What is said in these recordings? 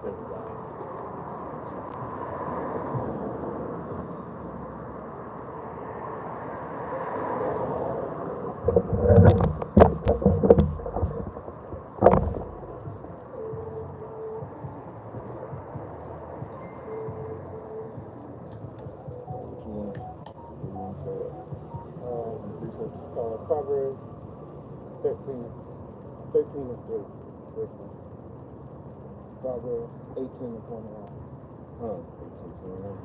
Thank you, God. Proverbs 13 and 3. Verse 1. Proverbs 18 and 21. 18, 21.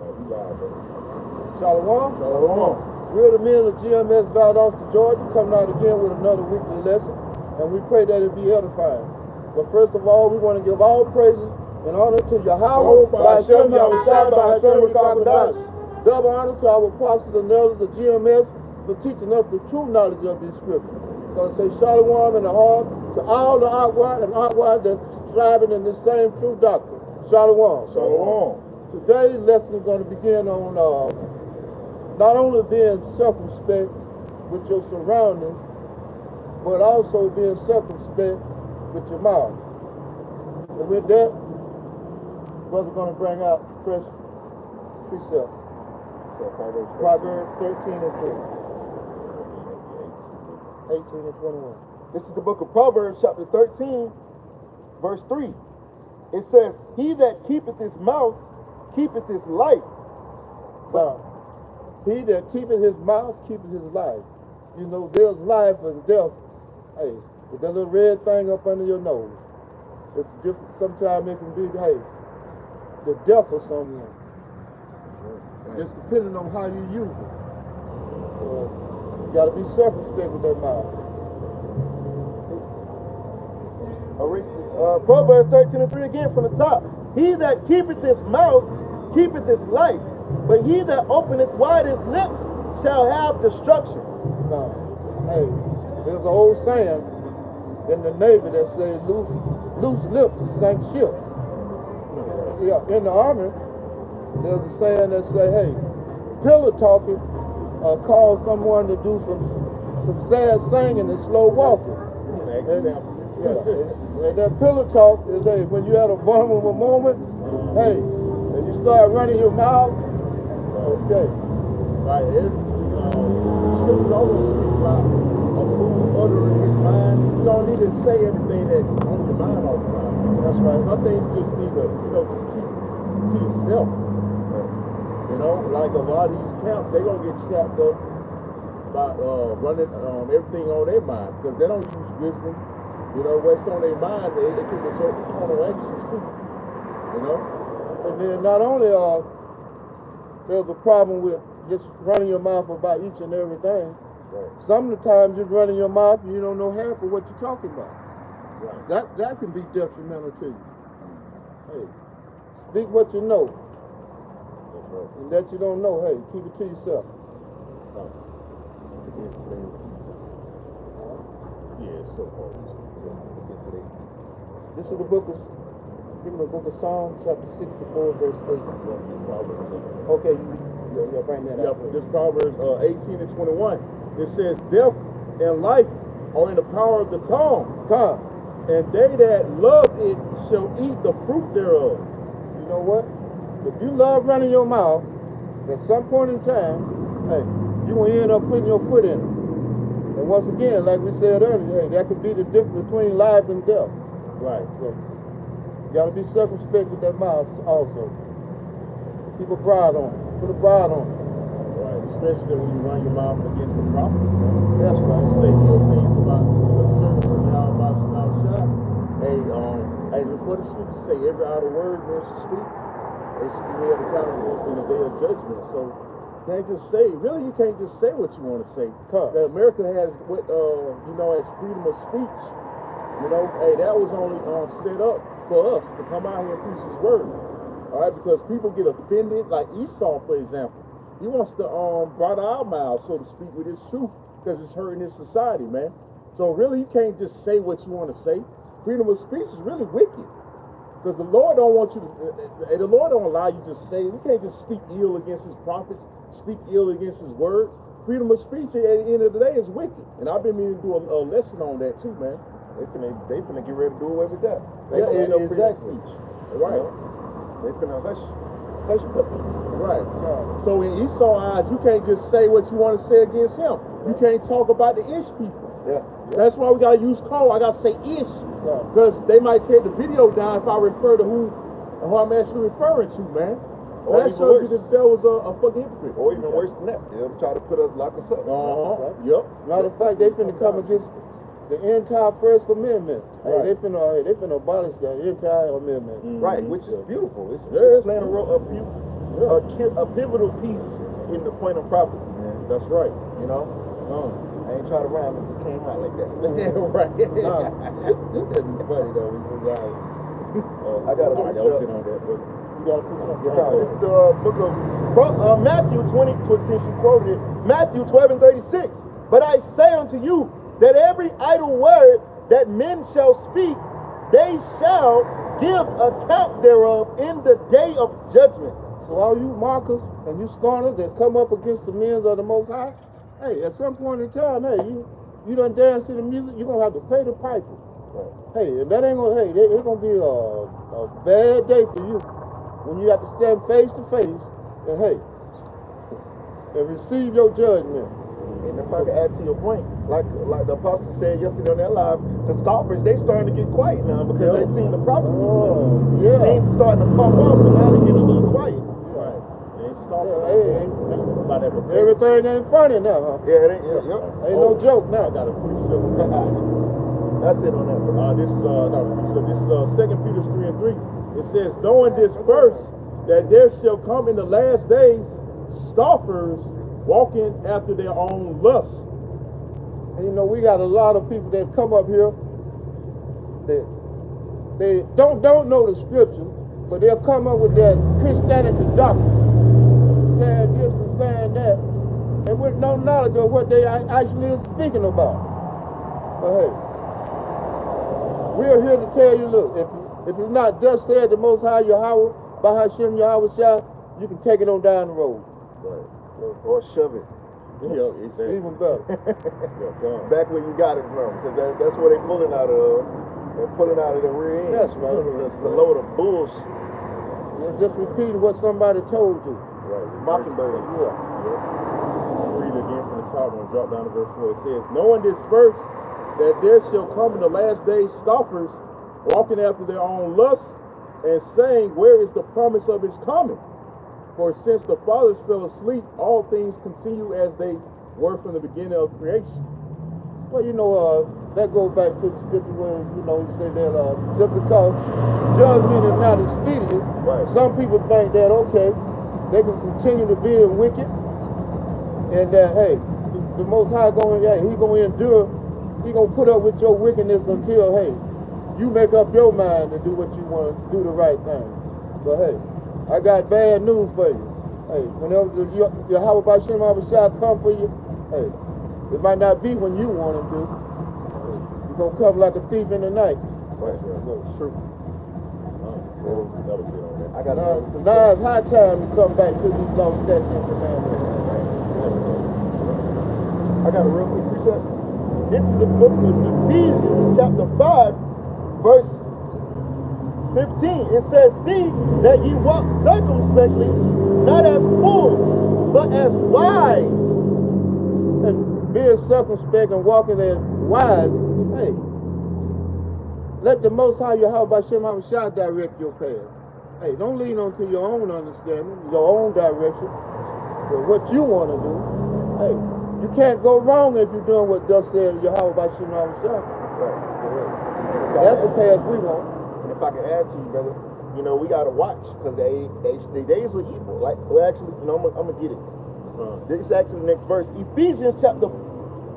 You live, brother. Shalom. Shalom. We're the men of GMS Valdosta, Georgia, coming out again with another weekly lesson, and we pray that it be edifying. But first of all, we want to give all praises and honor to Yahweh, by Hashem, Yahushua, by Hashem, double honor to our apostles and elders of GMS for teaching us the true knowledge of these scriptures. Going to say shalom in the heart to all the outward and outward that's striving in this same true doctrine. Shalom. Shalom. Today's lesson is going to begin on not only being circumspect with your surroundings, but also being circumspect with your mouth. And with that, brother's going to bring out fresh precept. So Proverbs 13 and 3. 18 and 21. This is the book of Proverbs, chapter 13, verse 3. It says, he that keepeth his mouth, keepeth his life. Now, he that keepeth his mouth, keepeth his life. You know, there's life and death. Hey, with that little red thing up under your nose. It's different. Sometimes it can be, hey, the death of someone. Just depending on how you use it. You got to be circumspect with that mouth. Proverbs 13 and 3 again from the top. He that keepeth his mouth, keepeth his life. But he that openeth wide his lips shall have destruction. Now, hey, there's an old saying in the Navy that says loose lips sink ships. Yeah, in the Army, there's a saying that say, hey, pillow talking cause someone to do some sad singing and slow walking. And that pillow talk is, hey, when you had a vulnerable moment, hey, and you start running your mouth, okay. Right, scriptures always speak about a fool uttering his mind. You don't need to say everything that's on your mind all the time. That's right. Some things you just need to, just keep to yourself. Like a lot of these camps, they gonna get trapped up by running everything on their mind because they don't use wisdom. What's on their mind, they can resort to carnal actions too. And then not only there's a problem with just running your mouth about each and everything. Right. Some of the times you're running your mouth and you don't know half of what you're talking about. Right. That can be detrimental to you. Hey, speak what you know. That's right. And that you don't know, hey, keep it to yourself. Yeah, it's so hard. This is the book of Psalms, chapter 64, verse 8. Okay, you'll bring that out. This Proverbs 18 and 21. It says, death and life are in the power of the tongue. Come. And they that love it shall eat the fruit thereof. You know what? If you love running your mouth, at some point in time, hey, you're going to end up putting your foot in it. And once again, like we said earlier, hey, that could be the difference between life and death. Right. So, you got to be circumspect with that mouth also. Keep a bride on it. Put a bride on it. Right. Especially when you run your mouth against the prophets, man. That's right. Say ill things about the servants of Yahweh Shah. Hey, what the scriptures say, every idle word men should speak, they should be held accountable in the day of judgment. So you can't just say what you want to say. America has what as freedom of speech. Hey, that was only set up for us to come out here and preach his word. All right, because people get offended, like Esau, for example. He wants to bridle our mouths, so to speak, with his truth, because it's hurting his society, man. So really, you can't just say what you want to say. Freedom of speech is really wicked. Because the Lord don't want you to, the Lord don't allow you to say, we can't just speak ill against his prophets, speak ill against his word. Freedom of speech at the end of the day is wicked. And I've been meaning to do a lesson on that too, man. They finna get ready to do away with that. They Yeah, ain't no freedom of exactly. speech. Right. You know? They finna hush puppy. Right. So in Esau's eyes, you can't just say what you want to say against him. You can't talk about the Ish people. Yeah. That's why we gotta use code. I gotta say Ish, because they might take the video down if I refer to who I'm actually referring to, man. Or That even shows you worse. that there was a fucking hypocrite. Or even worse than that. They'll try to put us, lock us up. Yep. Matter of fact, they finna come against the entire First Amendment. Right. Hey, they finna abolish the entire amendment. Right, which is beautiful. It's playing a pivotal piece in the point of prophecy, man. That's right. You know? I ain't trying to rhyme, it just came out like that. Right. That'd be funny though. I got a I picture. sit on that, but This is the book of Matthew 20, since you quoted it, Matthew 12 and 36. But I say unto you that every idle word that men shall speak, they shall give account thereof in the day of judgment. So all you mockers and you scorners that come up against the men of the Most High, hey, at some point in time, hey, you done dance to the music, you're gonna have to pay the piper. Right. Hey, and that ain't gonna, hey, it's gonna be a bad day for you when you have to stand face to face and hey, and receive your judgment. And if I can add to your point, like the apostle said yesterday on that live, the scoffers, they starting to get quiet now because they seen the prophecies. Which means it's starting to pop off and now they get a little quiet. right. They ain't scoffing about that potato. Everything ain't funny now, huh? Yeah, Ain't no joke now. I got a precept. That's it on that. This is not a precept. This is 2 Peter 3 and 3. It says, knowing this first, that there shall come in the last days scoffers walking after their own lusts. And you know, we got a lot of people that come up here that they don't know the scripture, but they'll come up with that Christianity doctrine, saying this and saying that, and with no knowledge of what they actually is speaking about. But hey, we're here to tell you, look, if it's not thus said the Most High Yahweh, Bahashem Yahweh Shah, you can take it on down the road. Right. Or shove it. Yeah, exactly. Even better. Back where you got it from, because that's where they pulling out of. They're pulling out of the rear end. That's right. It's a load of bullshit. You're just repeating what somebody told you. Right. Mockingbird. Yeah. I'll read it again from the top and drop down to verse 4. It says, knowing this first, that there shall come in the last days scoffers, walking after their own lusts, and saying, where is the promise of his coming? For since the fathers fell asleep, all things continue as they were from the beginning of creation. Well, you know, that goes back to the scripture where, you know, he said that just because judgment is not expedient, Right. some people think that, okay, they can continue to be wicked, and that, hey, the Most High going, yeah, he going to endure, he going to put up with your wickedness until, hey, you make up your mind to do what you want to do, the right thing. But hey, I got bad news for you. Hey, whenever Yahweh Bashem Abishai come for you, hey, it might not be when you want him to. You're going to come like a thief in the night. Right. True. That was it on that. I got Now it's high time to come back to these lost statutes and commandments. I got a real quick precept. This is a book of Ephesians, chapter 5, verse 15. It says, see that ye walk circumspectly, not as fools, but as wise. And being circumspect and walking as wise, hey, let the Most High Yahweh Bashem Abishai direct your path. Hey, don't lean on to your own understanding, your own direction, but what you want to do. Hey, you can't go wrong if you're doing what thus said Yahweh Bashem Abishai. Right. That's the path we want. And if I can add to you, brother, you know, we got to watch because the days are evil. Like, well, actually, you know, I'm going to get it. This is actually the next verse. Ephesians chapter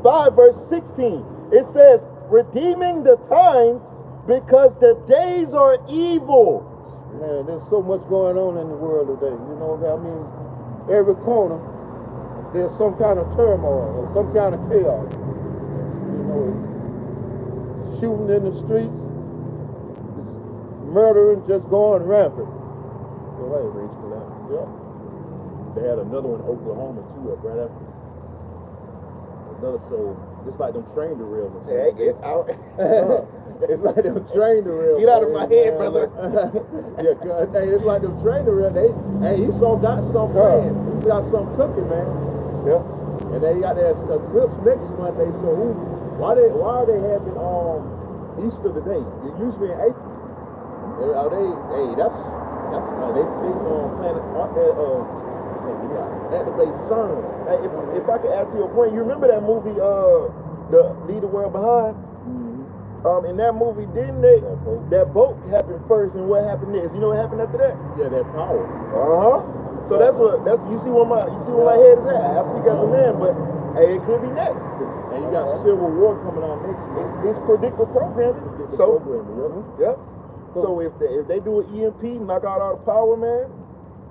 5, verse 16. It says, redeeming the times because the days are evil. Man, there's so much going on in the world today. You know, I mean, every corner, there's some kind of turmoil or some kind of chaos. You know, it's shooting in the streets, it's murdering just going rampant. So, hey, yeah. They had another one in Oklahoma too, right after. Another soul It's like them train derailments. Hey, get out. It's like them train derailments. Get out of my head, brother. Yeah, cause hey, it's like them train derailments. Hey, he got some plan. He got something cooking, man. Yeah. And they got their eclipse next Monday. So why are they having Easter today? Usually in April. Are they? Hey, that's they planning activate CERN. Hey, if I could add to your point, you remember that movie, the Leave the World Behind? Mm-hmm. In that movie, didn't they? That boat happened first, and what happened next? You know what happened after that? Yeah, that power. So that's you see where my head is at. I speak as a man, but hey, it could be next. And you got Civil War coming on next year. It's predictive programming. Yep. So if they do an EMP, knock out all the power, man.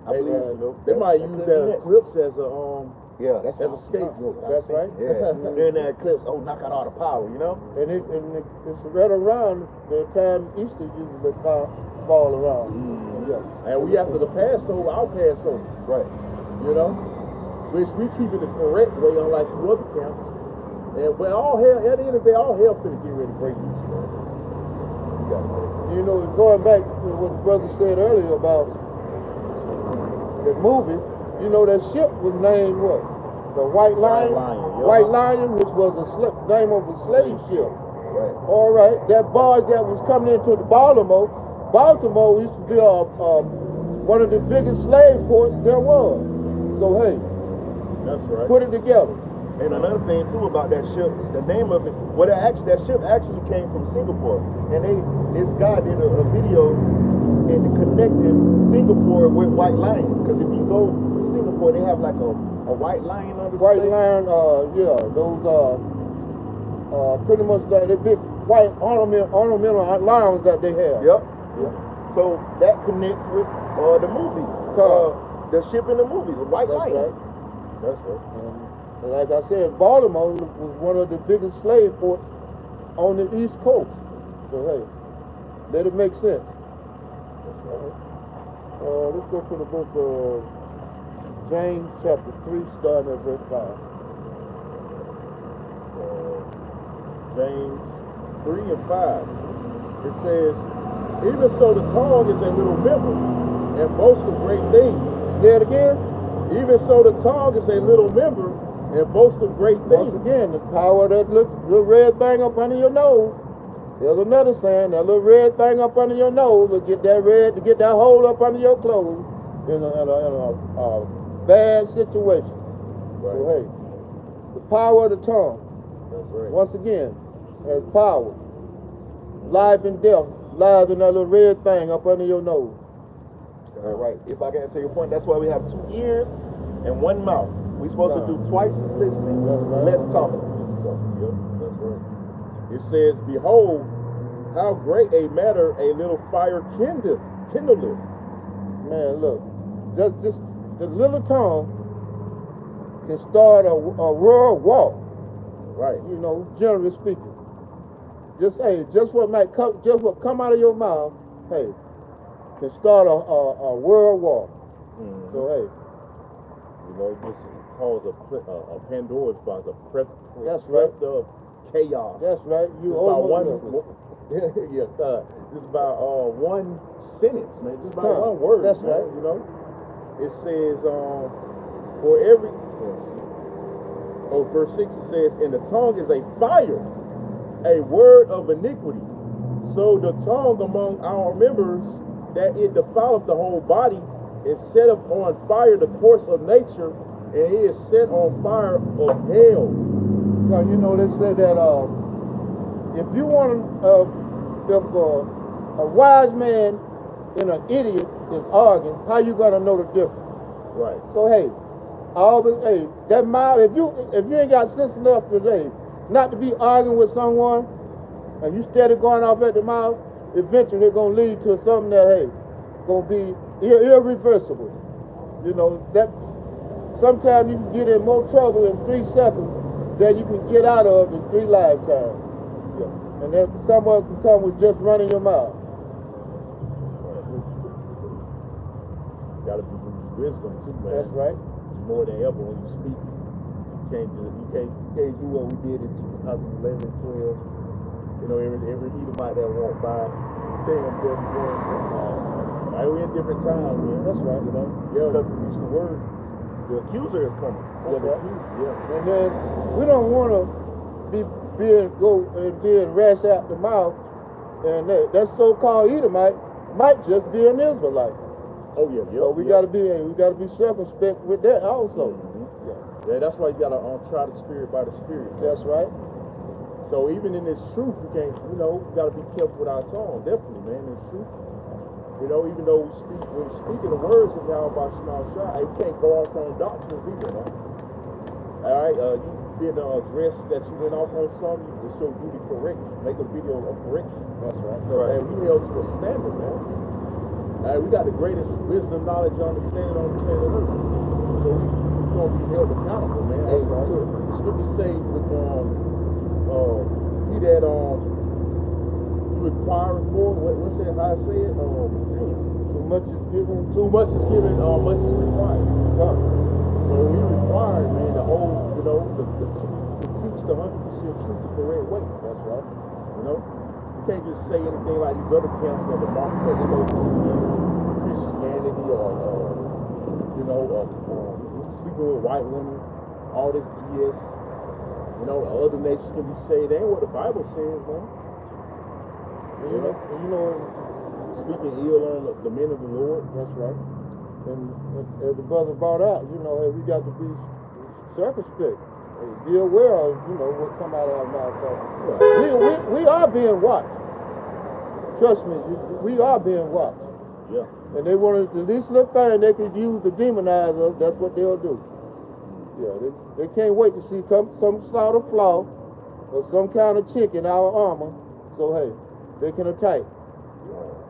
I believe they might use that eclipse as a that's as a scapegoat. That's right. Yeah. During that eclipse, knock out all the power, you know. And it's right around the time Easter usually fall around. Yeah. And we after the Passover, our Passover. Right. You know, which we keep it the correct way, unlike the other camps. And when all hell, at the end of the day, all hell finna get ready to break loose, man. You know, going back to what the brother said earlier about the movie, you know that ship was named what? The White Lion? White Lion, which was a name of a slave ship. Right. All right. That barge that was coming into the Baltimore used to be one of the biggest slave ports there was. So hey, that's right. Put it together. And another thing too about that ship, the name of it, that ship actually came from Singapore, and this guy did a video in connecting Singapore with White Lion, because if you go to Singapore, they have like a white lion on display. White lion, yeah, those pretty much like the big white ornamental lions that they have. Yep. So that connects with the movie, the ship in the movie, the White Lion. Right. That's right. And like I said, Baltimore was one of the biggest slave ports on the East Coast. So hey, let it make sense. Let's go to the book of James chapter 3, starting at verse 5. James 3 and 5. It says, even so the tongue is a little member and boasts of great things. Say it again. Even so the tongue is a little member and boasts of great things. Once again, the power of that little red thing up under your nose. There's another saying, that little red thing up under your nose will get that hole up under your clothes in a bad situation. Right. So hey, the power of the tongue. That's right. Once again, has power. Life and death lies in that little red thing up under your nose. All right. If I can answer your point, that's why we have 2 ears and 1 mouth. We're supposed to do twice as listening, less talking. Yep, that's right. It says, behold, how great a matter a little fire kindleth. Man, look, just the little tongue can start a world war. Right. You know, generally speaking. Just what come out of your mouth, hey, can start a world war. Mm-hmm. So hey, you know, just cause a Pandora's box, that's right. Of chaos. That's right. You yeah, just about one sentence, man. Just about one word. That's man, right. You know, it says for every. Verse 6 it says, and the tongue is a fire, a word of iniquity. So the tongue among our members, that it defileth the whole body, and setteth on fire the course of nature, and it is set on fire of hell. Now, you know, they said that if you want if a wise man and an idiot is arguing, how you gonna know the difference? Right. So hey, that mouth, if you ain't got sense enough today not to be arguing with someone, and you steady going off at the mouth, eventually it's gonna lead to something that hey, gonna be irreversible. You know, that sometimes you can get in more trouble in 3 seconds than you can get out of in 3 lifetimes. Yeah. And then someone can come with just running your mouth. Gotta use wisdom too, man. That's right. More than ever when you speak. You can't do what we did in 2011 and 12. You know, every Edomite that walked by, damn, devil boys. Right, we in different times, man. That's right. You know, yeah, because it's the word. The accuser is coming. That's right. Yeah. And then we don't want to being rash out the mouth, and that so-called Edomite might just be an Israelite. Oh yeah. So we gotta be circumspect with that also. Yeah, that's why you gotta try the spirit by the spirit. That's right. So even in this truth, we can't, we gotta be careful with our tongue. Definitely, man, it's truth. You know, even though when we speak the words of Yahweh Shema Shai, you can't go off on doctrines either, man. All right, you did a dress that you went off on something, it's your duty to correct. Make a video of correction. That's right. And we held to a standard, man. All right, we got the greatest wisdom, knowledge, and understanding on the planet Earth. So we're gonna be held accountable, man. That's right. The scriptures say with he that you require more. What's that? How I say it? Too much is given. Too much is given. Much is required. Yeah. So we require, man, the whole, to teach the 100% truth the correct way. That's right. You know, you can't just say anything like these other camps that the market that they go to Christianity or sleeping with white women, all this BS. You know, other nations can be saved. That ain't what the Bible says, man. You know, speaking ill on the men of the Lord. That's right. And as the brother brought out, hey, we got to be circumspect. Hey, be aware of, what come out of our mouth. Right. We are being watched. Trust me, we are being watched. Yeah. And they want the least little thing they could use to demonize us, that's what they'll do. Yeah, they can't wait to see some slaughter flaw or some kind of chink in our armor. So, hey, they can attack.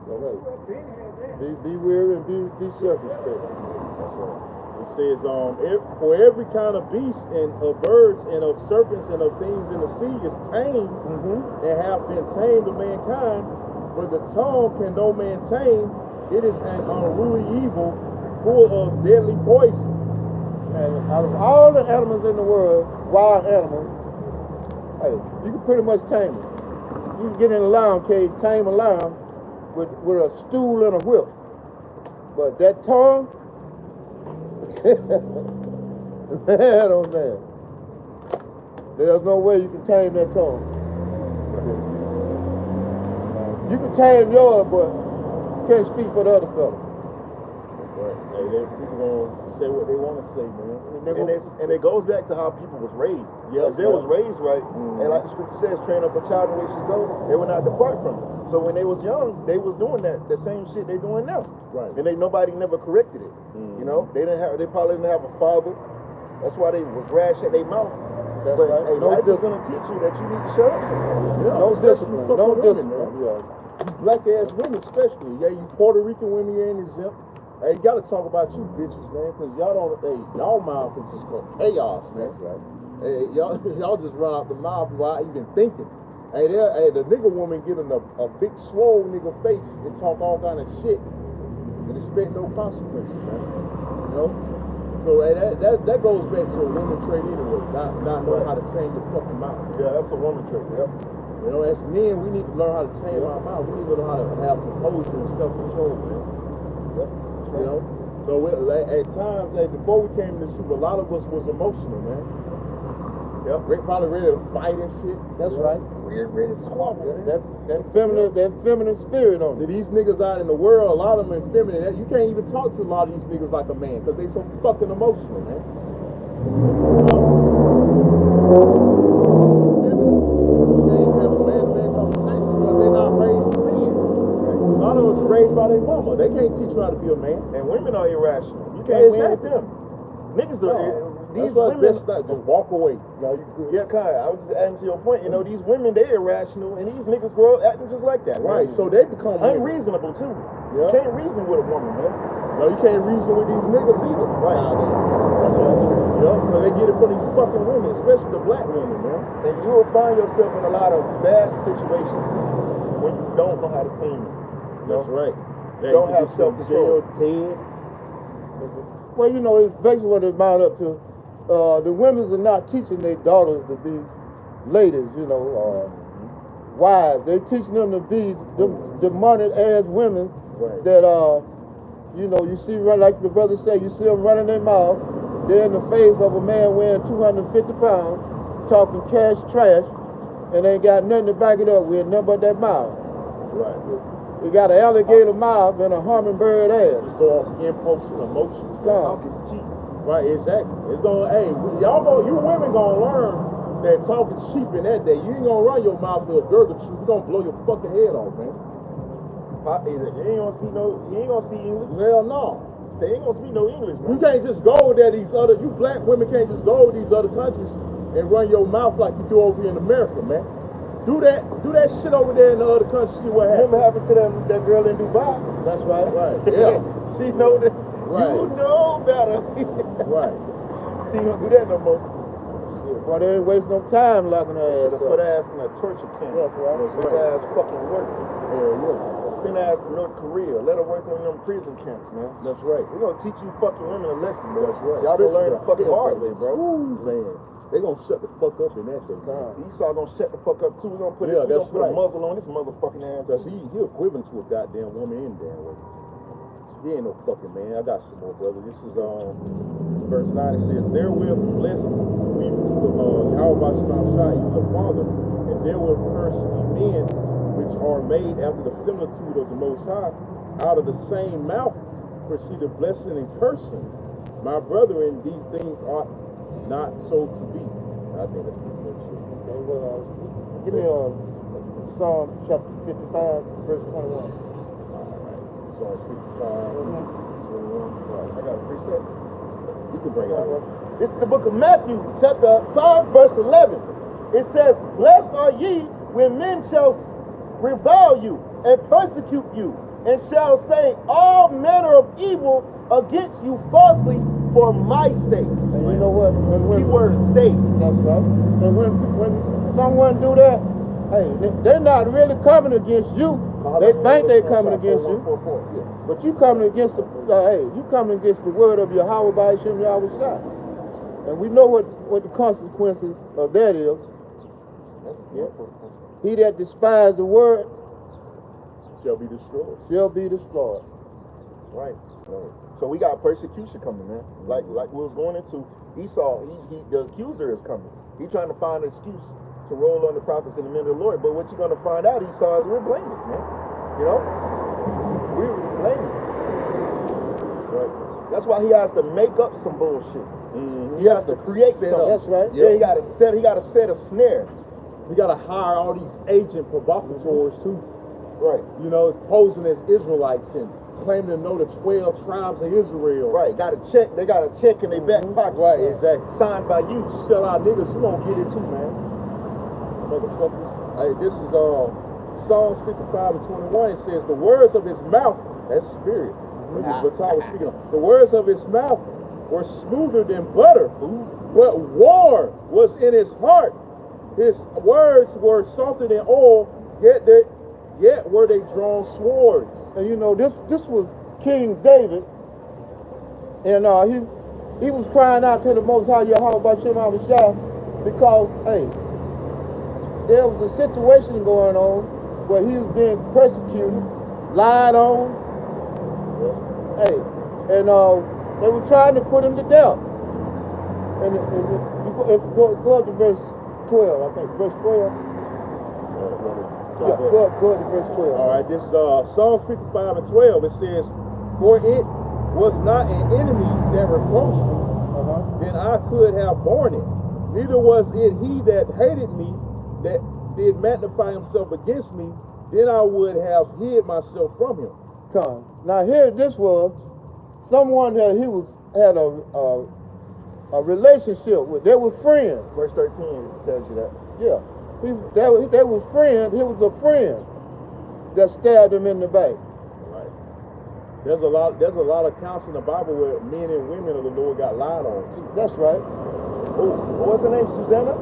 So, hey, be wary and be circumspect. That's right. It says, for every kind of beast and of birds and of serpents and of things in the sea is tamed and have been tamed of mankind, but the tongue can no man tame. It is an unruly evil full of deadly poison. And out of all the animals in the world, wild animals, hey, you can pretty much tame it. You can get in a lion cage, tame a lion with a stool and a whip. But that tongue, man, oh man, there's no way you can tame that tongue. You can tame yours, but you can't speak for the other fella. Right. Hey, people gonna say what they want to say, man. And it goes back to how people was raised. Yeah, if they was raised right, and like the scripture says, train up a child in the way she go, they will not depart from it. So when they was young, they was doing the same shit they doing now. Right. And nobody never corrected it. You know, they probably didn't have a father. That's why they was rash at their mouth. That's but right. hey, life is gonna teach you that you need to shut up sometimes. Yeah, no discipline. No discipline. You black ass women especially. Yeah, you Puerto Rican women, you ain't exempt. Hey, you gotta talk about you bitches, man, because y'all mouth is just going chaos, man. That's right. Hey, y'all just run out the mouth without even thinking. Hey, the nigga woman get in a big swole nigga face and talk all kind of shit and expect no consequences, man. You know? So hey, that goes back to a woman trait anyway, not knowing how to tame the fucking mouth. Yeah, that's a woman trait, yep. You know, as men, we need to learn how to tame our mouth. We need to learn how to have composure and self-control, man. Yep. You know? So at times, before we came to the truth, a lot of us was emotional, man. Yep. Rick probably ready to fight and shit. That's right. We're ready to squabble, man. That feminine spirit on See, it. these niggas out in the world, a lot of them are feminine. You can't even talk to a lot of these niggas like a man because they so fucking emotional, man. Raised by their mama. They can't teach you how to be a man. And women are irrational. You can't win with them. Niggas are these women just walk away. Yeah, Kai, I was just adding to your point. You know, these women, they're irrational, and these niggas grow up acting just like that. Right, man. so they become unreasonable too. Yeah. You can't reason with a woman, man. No, you can't reason with these niggas either. Right. That's right. Yeah, because they get it from these fucking women, especially the black women, man. And you will find yourself in a lot of bad situations when you don't know how to tame it. That's right. They don't have self-control. Well, it's basically what it amounted up to. the women are not teaching their daughters to be ladies, you know, wives. They're teaching them to be them demonic ass women that you know, you see run like the brother said, you see them running their mouth. They're in the face of a man weighing 250 pounds, talking cash trash, and ain't got nothing to back it up with, nothing but that mouth. Right. You got an alligator mouth and a hummingbird ass. Just go off impulse and emotions. Talk is cheap. Right, exactly. It's gonna, hey, you women gonna learn that talk is cheap in that day. You ain't gonna run your mouth with a gurgle chew. You gonna blow your fucking head off, man. He ain't gonna speak English. Hell no. They ain't gonna speak no English, man. You can't just go there, you black women can't just go to these other countries and run your mouth like you do over here in America, man. Do that shit over there in the other countries, see what happens. Remember happened to that girl in Dubai? That's right. Right, yeah. She know that. Right. You know better. Right. She don't do that no more. Boy, they ain't wasting no time locking her Should ass have put up. her ass in a torture camp. That's right. Let her ass fucking work. Yeah, yeah. Send her ass to North Korea. Let her work on them prison camps, man. That's right. We're gonna teach you fucking women a lesson, bro. That's right. Y'all gonna learn the fucking Yeah, hard way, bro. Ooh, man. They gonna shut the fuck up in that thing. Esau gonna shut the fuck up too. We're gonna put, Yeah, we gonna that's put a right. muzzle on this motherfucking ass. Cause he equivalent to a goddamn woman in damn way. He ain't no fucking man. I got some more, brother. This is verse 9. It says, "Therewith bless we Yahweh Shai, the Father, and therewith curse ye men which are made after the similitude of the Most High. Out of the same mouth proceeded blessing and cursing. My brethren, these things ought not so to be." I think that's pretty much it. Okay, well, give me Psalm chapter 55, verse 21. Psalms 55, 21. I got a precept. You can bring it out. This is the book of Matthew, chapter 5, verse 11. It says, "Blessed are ye when men shall revile you and persecute you, and shall say all manner of evil against you falsely for my sake." And you know what? Keyword say. That's right. And when someone do that, hey, they're not really coming against you. They think they're coming against you. But you coming against you coming against the word of Yahweh by Hashem Yahweh Shai. And we know what the consequences of that is. Yeah. He that despises the word Shall be destroyed. shall be destroyed. Right. So we got persecution coming, man. Like we was going into Esau, the accuser is coming. He's trying to find an excuse to roll on the prophets and the men of the Lord. But what you're gonna find out, Esau, is we're blameless, man. You know? We're blameless. Right. That's why he has to make up some bullshit. Mm-hmm. He has to create something. That's right. Yeah, he gotta set a snare. We gotta hire all these agent provocateurs too. Right. You know, posing as Israelites and claiming to know the 12 tribes of Israel. Right. They got a check in their back pocket. Right, exactly. Signed by you. Sell out niggas, you won't get it too, man. Motherfuckers. Hey, this is Psalms 55 and 21. It says, "The words of his mouth," that's spirit. This is what Tom was speaking of. "The words of his mouth were smoother than butter, but war was in his heart. His words were softer than oil, yet were they drawn swords." And you know, this was King David, and he was crying out to the Most High Yahweh by Shem Shai because, hey, there was a situation going on where he was being persecuted, lied on, hey, and they were trying to put him to death. And if you go up to verse 12, I think, verse 12. Yeah, go to verse 12. All right, this is Psalms 55 and 12. It says, "For it was not an enemy that reproached me, then I could have borne it. Neither was it he that hated me, that did magnify himself against me, then I would have hid myself from him." Come. Now here, this was someone that he had a relationship with. They were friends. Verse 13 tells you that. Yeah. They was friends. He was a friend that stabbed him in the back. Right. There's a lot of accounts in the Bible where men and women of the Lord got lied on too. That's right. Oh, what's her name? Susanna?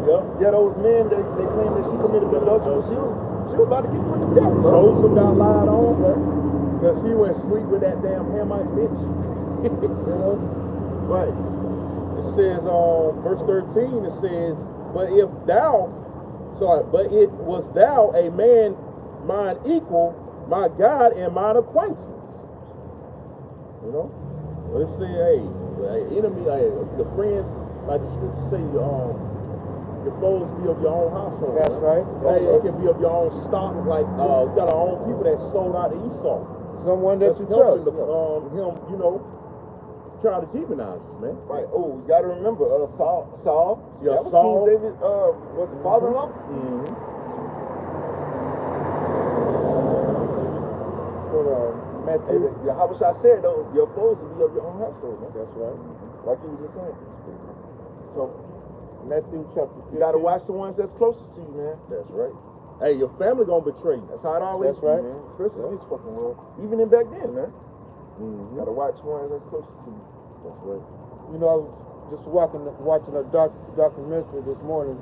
Yeah. Yeah, those men they claimed that she committed adultery. She was about to get put to death, bro. Joseph got lied That's on right. because he went sleep with that damn Hamite bitch. You know? Right. It says verse 13, it says, but it was thou a man mine equal, my God and mine acquaintance. You know? But it says, hey, enemy, the friends, like the scripture say, your foes be of your own household. That's right. Hey, it can be of your own stock, like we got our own people that sold out to Esau. Someone that That's you trust. helping him, you know, try to demonize us, man. Right. Oh, you got to remember, Saul. Yeah, that was Saul. King David, was the father-in-law? Mm-hmm. Matthew. Hey, how much I said, though, your foes will be of your own household, man. That's right. Like you were just saying. So, Matthew chapter 15. you got to watch the ones that's closest to you, man. That's right. Hey, your family gonna betray you. That's how it always That's be, right. man. Especially in this fucking world. Even in back then, man. Mm-hmm. Got to watch ones that's closest to you. That's right. You know, I was just watching a documentary this morning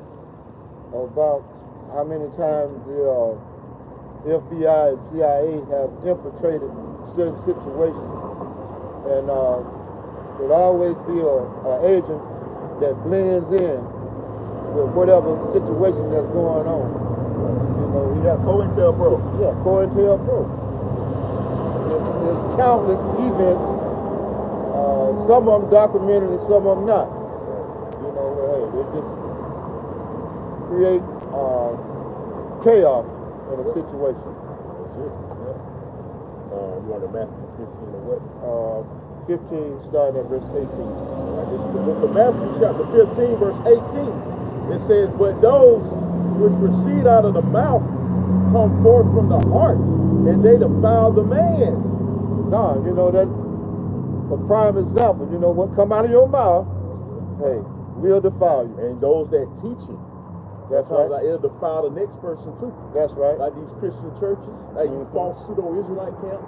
about how many times the FBI and CIA have infiltrated certain situations, and there'll always be an agent that blends in with whatever situation that's going on. You know, Yeah, COINTELPRO. Yeah, COINTELPRO. There's countless events. Some of them documented and some of them not. You know, hey, they just create chaos in a situation. That's it. Yeah. You want to Matthew 15 or what? 15, starting at verse 18. All right, this is the book of Matthew, chapter 15, verse 18. It says, but those which proceed out of the mouth come forth from the heart, and they defile the man. No, you know, that's a prime example. You know, what come out of your mouth, hey, will defile you. And those that teach it. That's right. Like, it'll defile the next person too. That's right. Like these Christian churches, like you false pseudo-Israelite camps,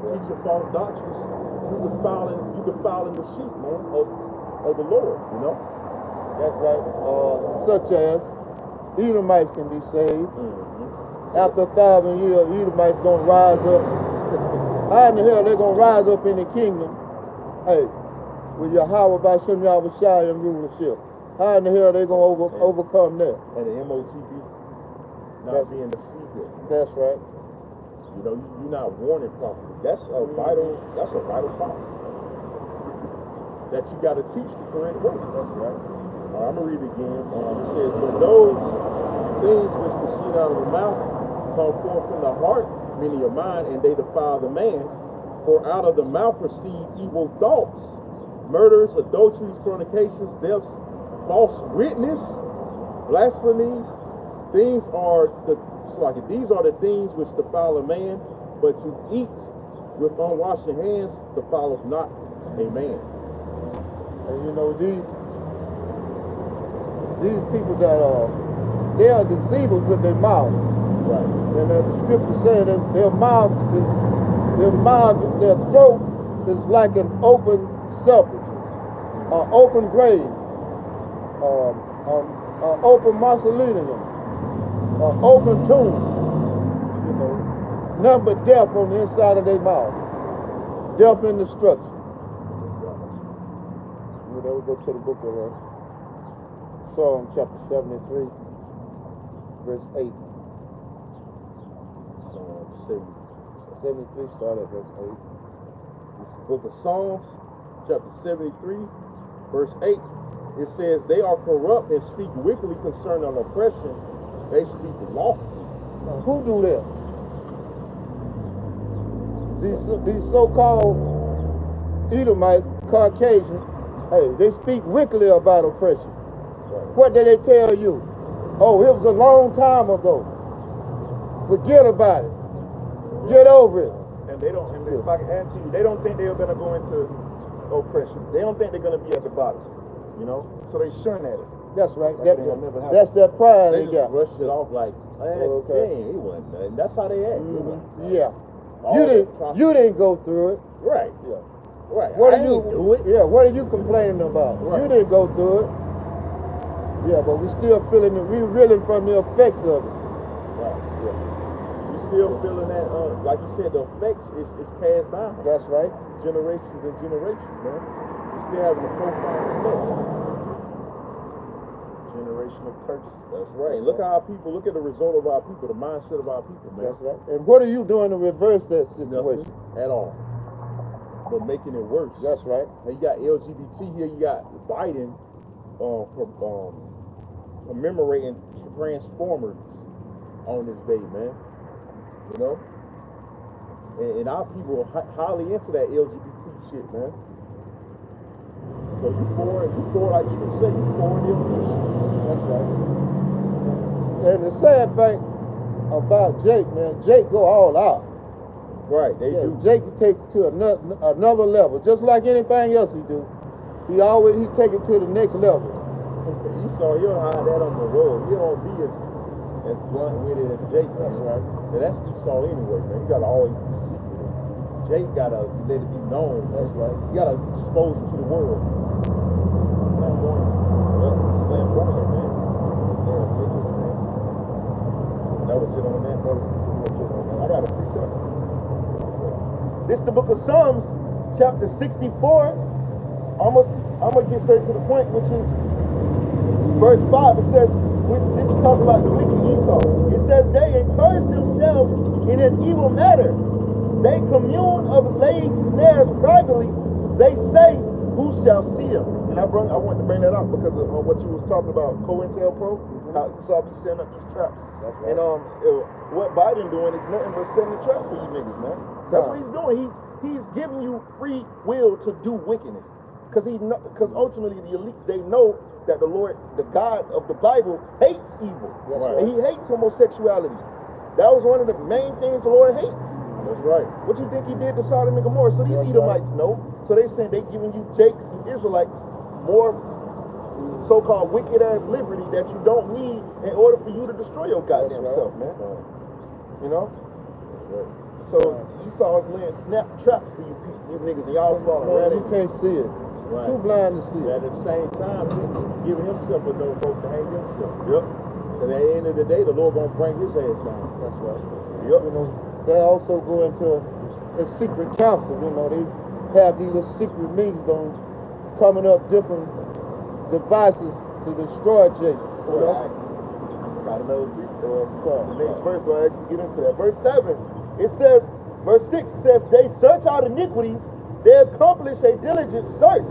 teaching false doctrines, you defiling the sheep, man, of the Lord, you know? That's right. Such as Edomites can be saved. After 1,000 years, Edomites gonna rise up. How in the hell they gonna rise up in the kingdom? Hey, with Yahweh by Shem Yahweh Shai and rulership. How in the hell they gonna overcome that? And the MOTB not being the secret. That's right. You know, you're not warning properly. That's a vital part. That you got to teach the correct way. That's right. I'm gonna read it again. It says, but those things which proceed out of the mouth come forth from the heart, meaning your mind, and they defile the man. For out of the mouth proceed evil thoughts, murders, adulteries, fornications, thefts, false witness, blasphemies. These are the things which defile a man, but to eat with unwashed hands defileth not a man. And you know, these people that they are deceivers with their mouth. Right. And the scripture said that their throat is like an open sepulchre, an open grave, an open mausoleum, an open tomb. You know, nothing but death on the inside of their mouth, death and destruction. Then we go to the book of Psalm chapter 73, verse 8. Psalm 73, start at verse 8. This is the book of Psalms, chapter 73, verse 8. It says, they are corrupt and speak wickedly concerning oppression. They speak lawfully. Now, who do that? These so-called Edomite Caucasian, hey, they speak wickedly about oppression. Right. What did they tell you? Oh, it was a long time ago. Forget about it. Get over it. And they don't, and if I can add to you, they don't think they're going to go into oppression. They don't think they're going to be at the bottom, you know? So they shun at it. That's right. Like it'll never happen. That's that pride They they just got. brush it off like, dang, it wasn't nothing. That's how they act. Yeah. All You that didn't go through it. Right. Yeah. Right. What I are you didn't do it. Yeah, what are you complaining about? Right. You didn't go through it. Yeah, but we still feeling it. We reeling from the effects of it. Right. Yeah. You still feeling that, like you said, the effects is passed down. That's right. Generations and generations, man. it's still having a profound effect. Generational curse. That's right. And look how our people, look at the result of our people, the mindset of our people, man. That's right. And what are you doing to reverse that situation? Nothing at all. But making it worse. That's right. And you got LGBT here, you got Biden commemorating Transformers on this day, man. You know? And our people are highly into that LGBT shit, man. So you for like you say, you for the official. That's right. And the sad thing about Jake, man, Jake go all out. Right, they do. Jake can take it to another level, just like anything else he do. He take it to the next level. Esau, you don't hide that on the road. You don't be as blunt with it as Jake. That's right. And that's Esau anyway, man. You gotta always be secret. Jake gotta let it be known. That's right. You gotta expose it to the world. Flamboyant. Yeah, flamboyant, man. Yeah, niggas, man. That was it on that. I got a precept. This is the book of Psalms, chapter 64. I'm gonna get straight to the point, which is verse 5. It says, this is talking about the wicked Esau. It says, they encourage themselves in an evil matter. They commune of laid snares privately. They say, who shall see them? And I wanted to bring that up because of what you was talking about, COINTELPRO, how Esau be setting up these traps. That's right. And what Biden doing is nothing but setting a trap for you niggas, man. That's what he's doing. He's giving you free will to do wickedness. Because ultimately the elites, they know that the Lord, the God of the Bible, hates evil. Right. And he hates homosexuality. That was one of the main things the Lord hates. That's right. What you think he did to Sodom and Gomorrah? So these Edomites know. So they saying they giving you Jakes and Israelites more so-called wicked-ass liberty that you don't need in order for you to destroy your goddamn self, man. You know? Right. So Esau is laying snap traps for you people, you niggas, and y'all falling right You in. can't see it. Right. Too blind to see it. At the same time, he's giving himself a no vote to hang himself. Yep. And at the end of the day, the Lord gonna bring his ass down. That's right. Yep. You know, they also go into a secret council. You know, they have these little secret meetings on coming up different devices to destroy Jake. You know? Got another piece. The next verse gonna actually get into that. Verse 7, it says, verse 6 says, they search out iniquities, they accomplish a diligent search.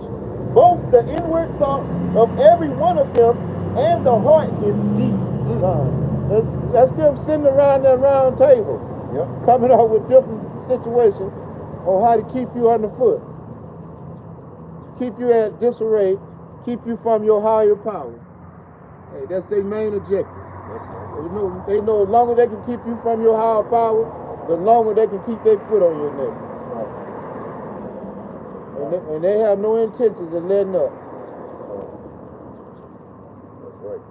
Both the inward thought of every one of them and the heart is deep. That's them sitting around that round table, coming up with different situations on how to keep you underfoot, keep you at disarray, keep you from your higher power. Hey, that's their main objective. They know the longer they can keep you from your higher power, the longer they can keep their foot on your neck. And they have no intentions of letting up. That's right.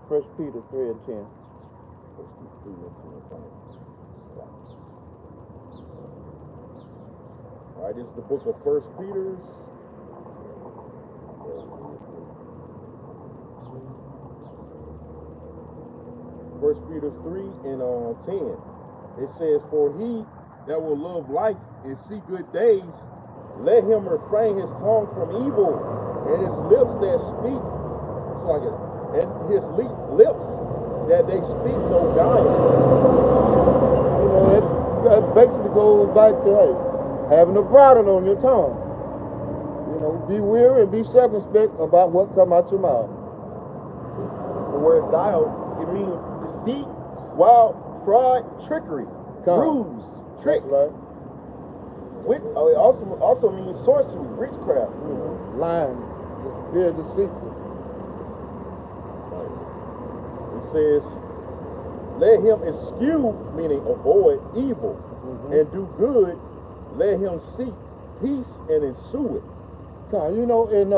1 Peter 3 and 10. All right, this is the book of 1 Peter. First Peter 3 and 10. It says, for he that will love life and see good days, let him refrain his tongue from evil, and his lips that speak, and his lips that they speak no guile. You know, that basically goes back to having a bridle on your tongue. You know, be wary and be circumspect about what come out your mouth. The word guile, it means deceit, wild, fraud, trickery, ruse, trick. That's right. It also means sorcery, witchcraft. Lying, very deceitful. It says, let him eschew, meaning avoid evil, and do good. Let him seek peace and ensue it. You know, and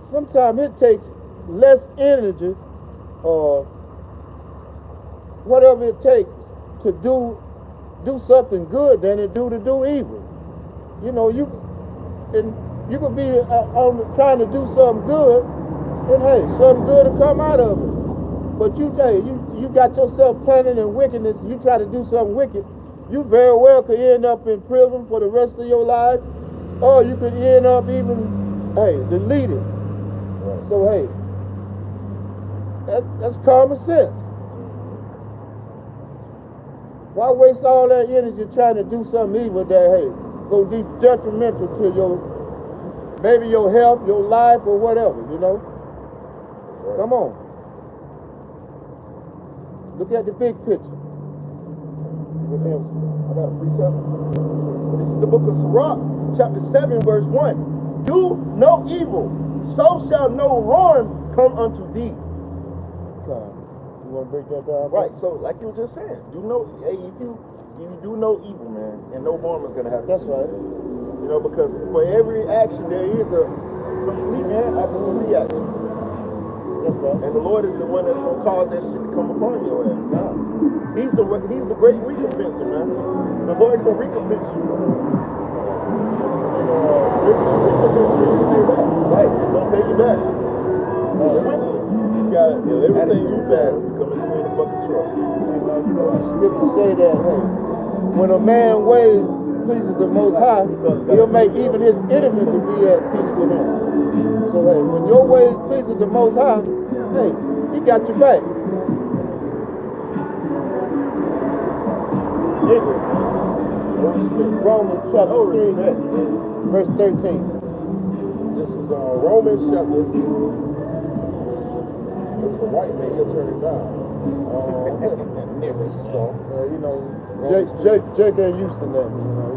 sometimes it takes less energy or whatever it takes to do something good than it do to do evil. You know, you could be trying to do something good, and hey, something good will come out of it. But you got yourself planted in wickedness. You try to do something wicked, You very well could end up in prison for the rest of your life, or you could end up even, hey, deleted. Right. So hey, that's common sense. Why waste all that energy trying to do something evil that, hey, gonna be detrimental to maybe your health, your life, or whatever, you know? Right. Come on. Look at the big picture. I got a precept. This is the book of Sirach, chapter 7, verse 1. Do no evil, so shall no harm come unto thee. God, you want to break that down? Right, so like you were just saying, if you do no evil, man, and no harm is gonna happen. That's to you. right. You know, because for every action there is a complete and opposite reaction. That's right. And the Lord is the one that's gonna cause that shit to come upon your ass. Now, He's the great recompenser, man. The Lord can recompense you. Recompense you to pay back. Right, He's gonna pay you back. Quickly. You got everything. That is too fast to come in the fucking truck. You know, the scripture say that, hey, when a man ways pleases the Most High, he'll make even his enemy to be at peace with him. So hey, when your ways pleases the Most High, hey, He got your back. Romans chapter 3, verse 13. This is Romans chapter. There's a white man, he'll turn it down. Never Esau. You know, Jake ain't used to that. You know,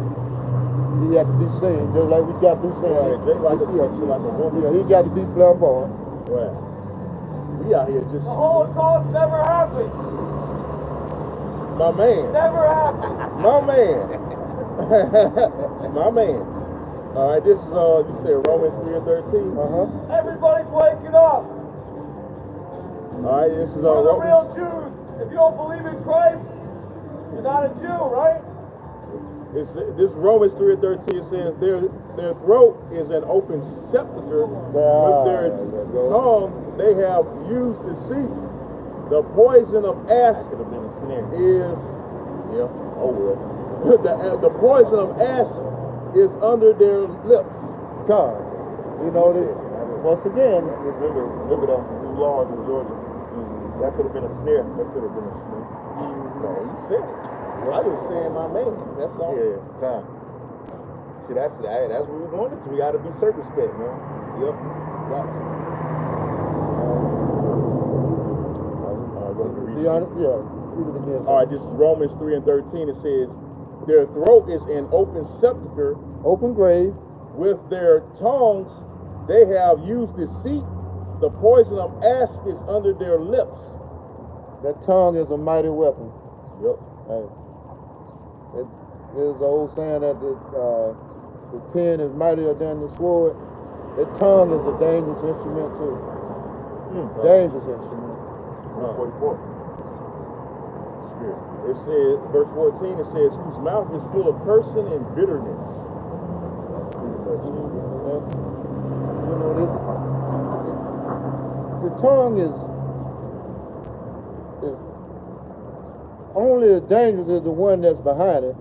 he had to be seen, just like we got to be seen. Right, Jake like a teacher, like a woman. Yeah, he got to be flamboyant. Right. We out here just. The Holocaust never happened. My man. Never happened. My man. My man. All right, this is you said Romans 3:13. Everybody's waking up. All right, this is We're the real Romans. Jews. If you don't believe in Christ, you're not a Jew, right? This Romans 3:13 says their throat is an open sepulchre, with their tongue they have used deceit. The poison of asp Could have been a snare. is the poison of asp is under their lips. God, you know, once again, Just remember the new laws in Georgia. That could have been a snare. That could have been a snare. No, he said it. I was saying my man. That's all. Yeah, time. See, that's what we're going into. We got to be circumspect, man. Yep. Got to. be honest, yeah, read it again. All right, this is Romans 3:13. It says, their throat is an open sepulchre. Open grave. With their tongues they have used deceit. The poison of asp is under their lips. That tongue is a mighty weapon. Yep. Hey, there's the old saying that the pen is mightier than the sword. That tongue is a dangerous instrument too. Dangerous instrument. 44. It says, verse 14, it says, whose mouth is full of cursing and bitterness. That's pretty much it. You know, the tongue is only as dangerous as the one that's behind it,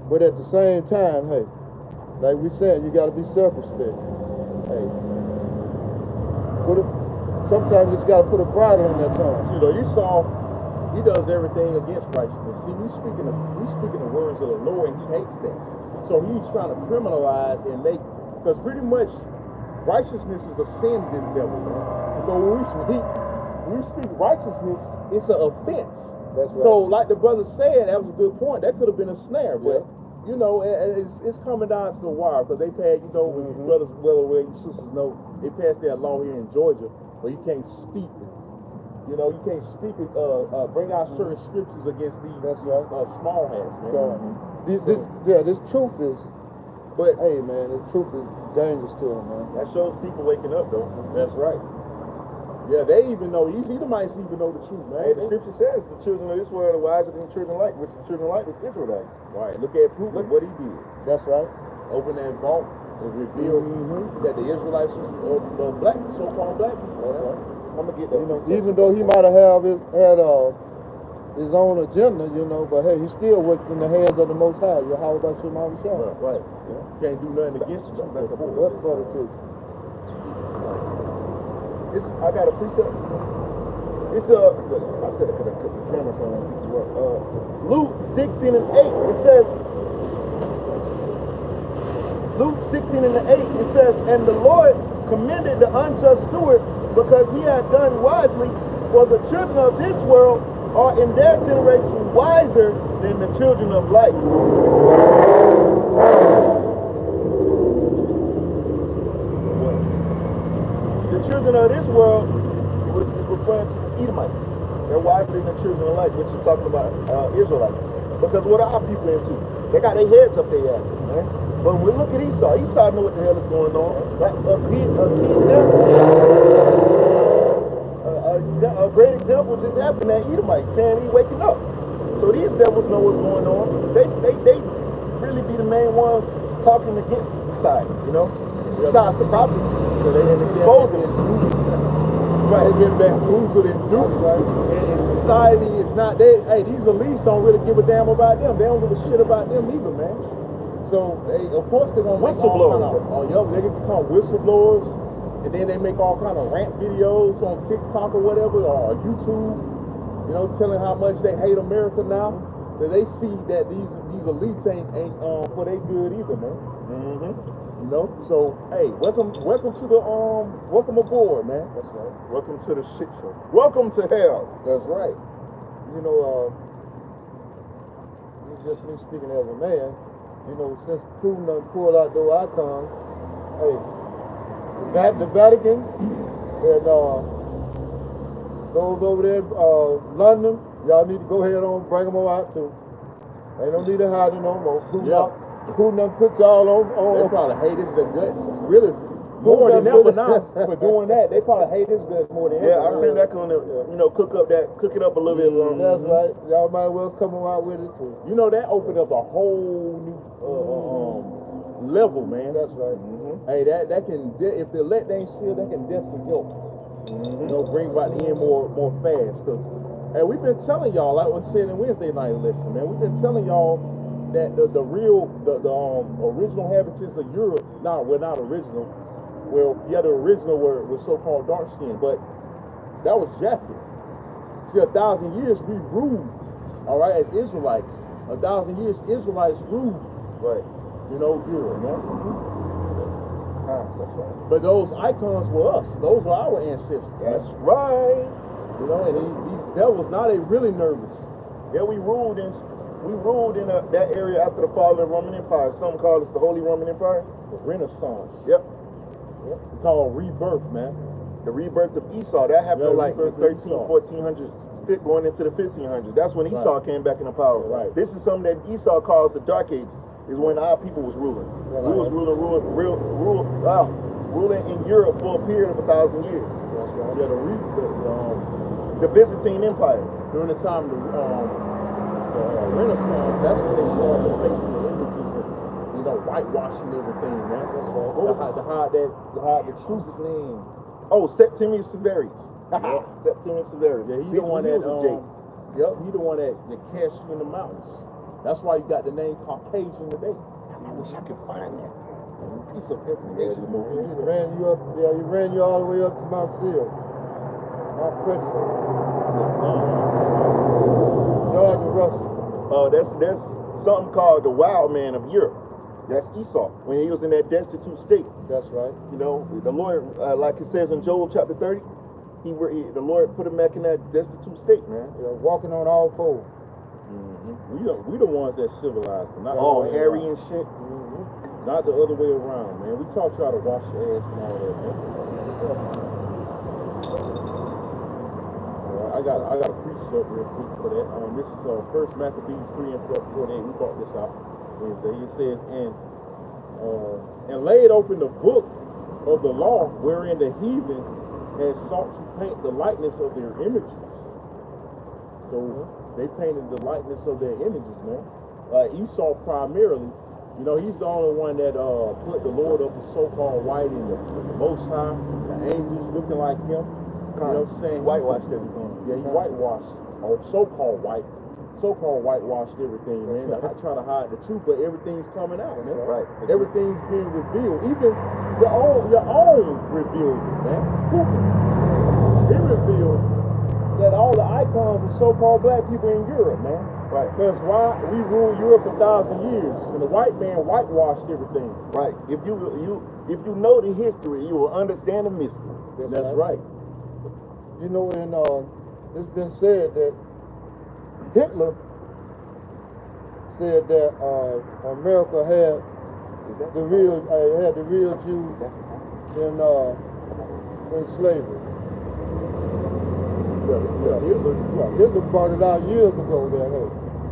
but at the same time, hey, like we said, you got to be circumspect. Hey, sometimes you just got to put a bridle on that tongue. You know, Esau, he does everything against righteousness. See, he's speaking the words of the Lord, and he hates that. So he's trying to criminalize and make, because pretty much righteousness is a sin to this devil, man. So when we speak righteousness, it's an offense. That's right. So like the brother said, that was a good point. That could have been a snare, but you know, it's coming down to the wire, because they passed, you know, when brothers well aware, you sisters know, they passed that law here in Georgia, where you can't speak. You know, you can't speak, bring out certain scriptures against these small hats, man. This truth is, But hey man, this truth is dangerous to them, man. That shows people waking up, though. that's right. Yeah, they even know, these Edomites even know the truth, man. Hey, the scripture says the children of this world are wiser than the children of light, which the children of light was Israelites. Right, look at Putin, what he did. That's right. Open that vault and reveal that the Israelites was black, so-called black people. That's right. I'm gonna get that. You know, even though he might have had his own agenda, you know, but hey, he still works in the hands of the Most High. How about your mama show? Right. Can't do nothing against you. That's for the truth. I got a precept. It's I said it because the camera can't pick you up. Luke 16 and 8. It says. Luke 16 and 8. It says, and the Lord commended the unjust steward because he had done wisely. For the children of this world are in their generation wiser than the children of light. The children of this world is referring to the Edomites. They're wiser than the children of light, which you're talking about Israelites. Because what are our people into? They got their heads up their asses, man. But when we look at Esau know what the hell is going on. Like a great example just happened at Edomite, saying he's waking up. So these devils know what's going on. They really be the main ones talking against the society, you know? Besides the prophets. So they exposing it. Right. They've been bamboozled and duped. Right. And society is not, these elites don't really give a damn about them. They don't give a shit about them either, man. So, of course they're going to whistleblowers. They can become whistleblowers. And then they make all kind of rant videos on TikTok or whatever, or YouTube, you know, telling how much they hate America now. That they see that these elites ain't for their good either, man. Mm-hmm. You know, so hey, welcome to the welcome aboard, man. That's right. Welcome to the shit show. Welcome to hell. That's right. You know, this is just me speaking as a man. You know, since Putin done pulled out those icons, hey. The Vatican and those over there in London, y'all need to go ahead on bring them all out too. Ain't no need to hide it no more. Putin done put y'all on. They probably hate his guts really more than ever now for doing that. They probably hate his guts more than ever. Yeah, I think that's gonna cook it up a little bit longer. That's right. Y'all might well come out with it too. You know, that opened up a whole new level, man. That's right. Hey, that can, if the elect ain't sealed, that can definitely help. You know, bring about the end more fast. Cause, hey, we've been telling y'all, like we said in Wednesday night lesson, man. We've been telling y'all that the original inhabitants of Europe, we're not original. Well, yeah, the original were so-called dark skin, but that was Japheth. See, 1,000 years we ruled, all right, as Israelites. 1,000 years Israelites ruled, right? You know, Europe, man. That's right. But those icons were us. Those were our ancestors. That's right. You know, and these devils, now they really nervous. Yeah, we ruled in that area after the fall of the Roman Empire. Some call it the Holy Roman Empire. The Renaissance. Yep. We call it rebirth, man. The rebirth of Esau. That happened like 1400, going into the 1500s. That's when Esau came back into power. Right. This is something that Esau calls the Dark Ages. Is when our people was ruling. We was ruling in Europe for a period of 1,000 years. That's right. Yeah, the Byzantine Empire. During the time of the Renaissance, that's when they started facing the images of, whitewashing everything, man. That's right. To hide the truth. His name? Oh, Septimius Severus. Septimius Severus. Yeah, he the one that he the one that cast you in the mountains. That's why you got the name Caucasian today. I wish I could find that piece of information. He ran you up. Yeah, he ran you all the way up to Mount Seal, Mount Princeton, George and Russell. That's something called the wild man of Europe. That's Esau when he was in that destitute state. That's right. You know, the Lord, like it says in Job chapter 30, the Lord put him back in that destitute state, man. Walking on all fours. We the ones that civilized them, not all hairy and shit. Not the other way around, man. We taught y'all to wash your ass and all that, man. I got a precept real quick for that. This is 1 Maccabees 3 and 48. We brought this out Wednesday. It says, and laid open the book of the law, wherein the heathen had sought to paint the likeness of their images. So they painted the likeness of their images, man. Esau primarily, he's the only one that put the Lord up as so-called white and the Most High, the angels looking like him. You know what I'm saying? Whitewashed everything. Yeah, he whitewashed so-called whitewashed everything, man. I try to hide the truth, but everything's coming out, man. Right. Everything's being revealed. Even your own revealed it, man. Putin, he revealed that all the icons of so-called black people in Europe, man. Right. That's why we ruled Europe 1,000 years, and the white man whitewashed everything. Right. If you know the history, you will understand the mystery. That's right. You know, and it's been said that Hitler said that America had the real Jews in slavery. Hitler brought it out years ago.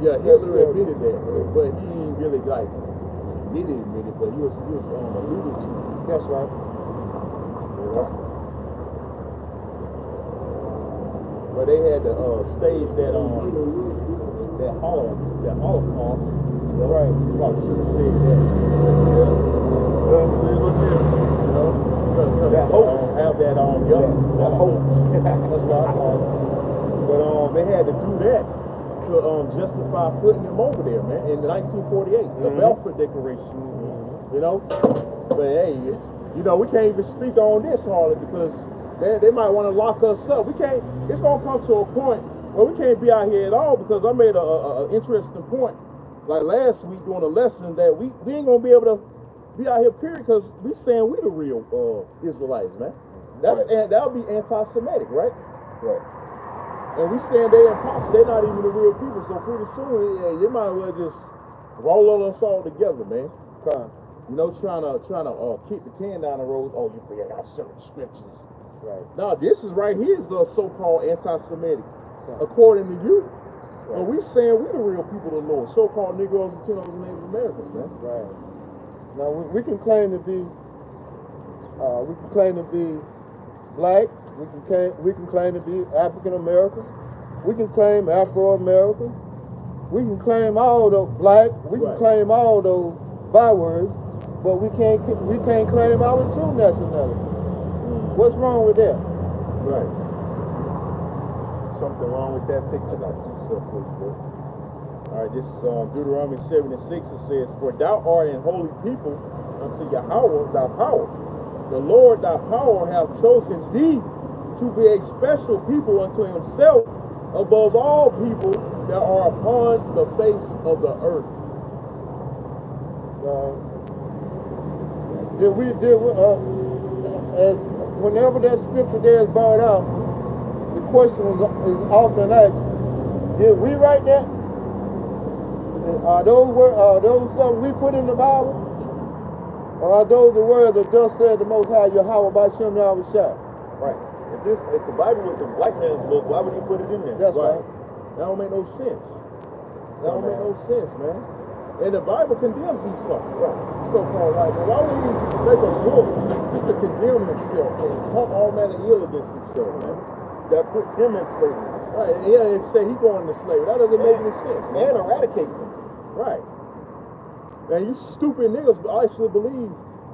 Hitler admitted that, but he ain't really like didn't admit it, but he was alluded to. That's right. But they had to stage that Holocaust. Right. Probably should have said that. That hoax. Have that on That hoax. That's right. But they had to do that to justify putting him over there, man, in 1948, the Balfour Declaration. You know, but hey, you know, we can't even speak on this hardly because they might want to lock us up. We can't. It's gonna come to a point where we can't be out here at all because I made a interesting point like last week during a lesson that we ain't gonna be able to be out here period because we saying we the real Israelites, man. That's right. That'll be anti-Semitic, right? Right. And we saying they impossible. They're not even the real people. So pretty soon, you might as well just roll us all together, man. You know, trying to keep the can down the road. Oh, you forget got certain scriptures. Right. Now this is right here is the so-called anti-Semitic, according to you. Right. But we saying we the real people of the Lord, so-called Negroes, Latinos, and Native Americans, man. Right. Now we can claim to be black. We can claim to be African American. We can claim Afro American. We can claim all the black. We can claim all those bywords, but we can't claim our true nationality. What's wrong with that? Right. Something wrong with that picture. All right, this is Deuteronomy 7:6. It says, "For thou art an holy people unto Yahweh thy power. The Lord thy power hath chosen thee to be a special people unto himself above all people that are upon the face of the earth." Whenever that scripture there is brought out, the question is often asked, did we write that? Are those something we put in the Bible? Or are those the words that thus said the Most High Yahweh by Shem Yahweh Shah? Right. If the Bible was the black man's book, why would he put it in there? That's right. That don't make no sense. That don't make no sense, man. And the Bible condemns Esau, so-called white man. Why would he make a book just to condemn himself and talk all manner ill against himself, man? That puts him in slavery. Right, yeah, it say he going into slavery. That doesn't make any sense, man. And eradicates him. Right. And you stupid niggas actually believe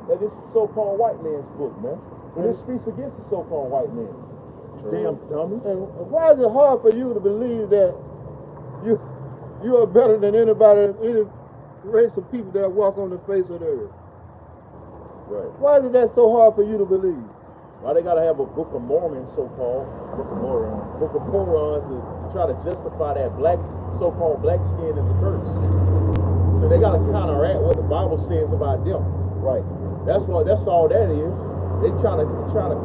that this is so-called white man's book, man. And it speaks against the so-called white man. Damn dummy. And why is it hard for you to believe that you are better than anybody, any race of people that walk on the face of the earth? Right. Why is it that so hard for you to believe? Why they gotta have a Book of Mormon, so-called Book of Morons to try to justify that so-called black skin is a curse. So they gotta counteract what the Bible says about them. Right. That's all that is. They trying to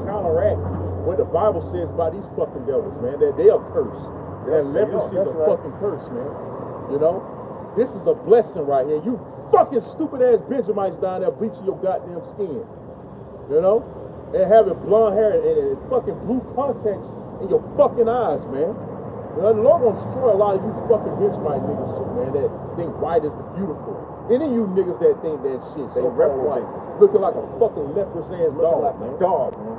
counteract what the Bible says about these fucking devils, man. That they are cursed. That leprosy is a fucking curse, man. You know? This is a blessing right here. You fucking stupid ass Benjamites down there bleaching your goddamn skin. You know? And having blonde hair and fucking blue contacts in your fucking eyes, man. You know, the Lord gonna destroy a lot of you fucking Benjamite niggas too, man, that think white is beautiful. Any of you niggas that think that shit, so white, looking like a fucking leprous ass dog, like man. A dog, man.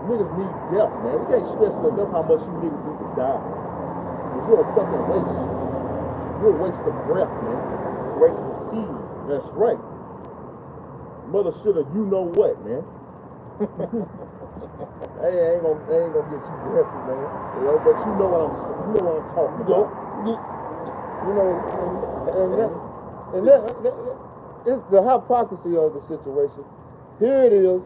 Niggas need death, man. We can't stress enough how much you niggas need to die. Because you're a fucking waste. You're a waste of breath, man. Waste of seed. That's right. Mother shoulda, you know what, man. Hey, I ain't gonna get you happy, man. You know, but you know what I'm talking about. You know, and that it's the hypocrisy of the situation. Here it is.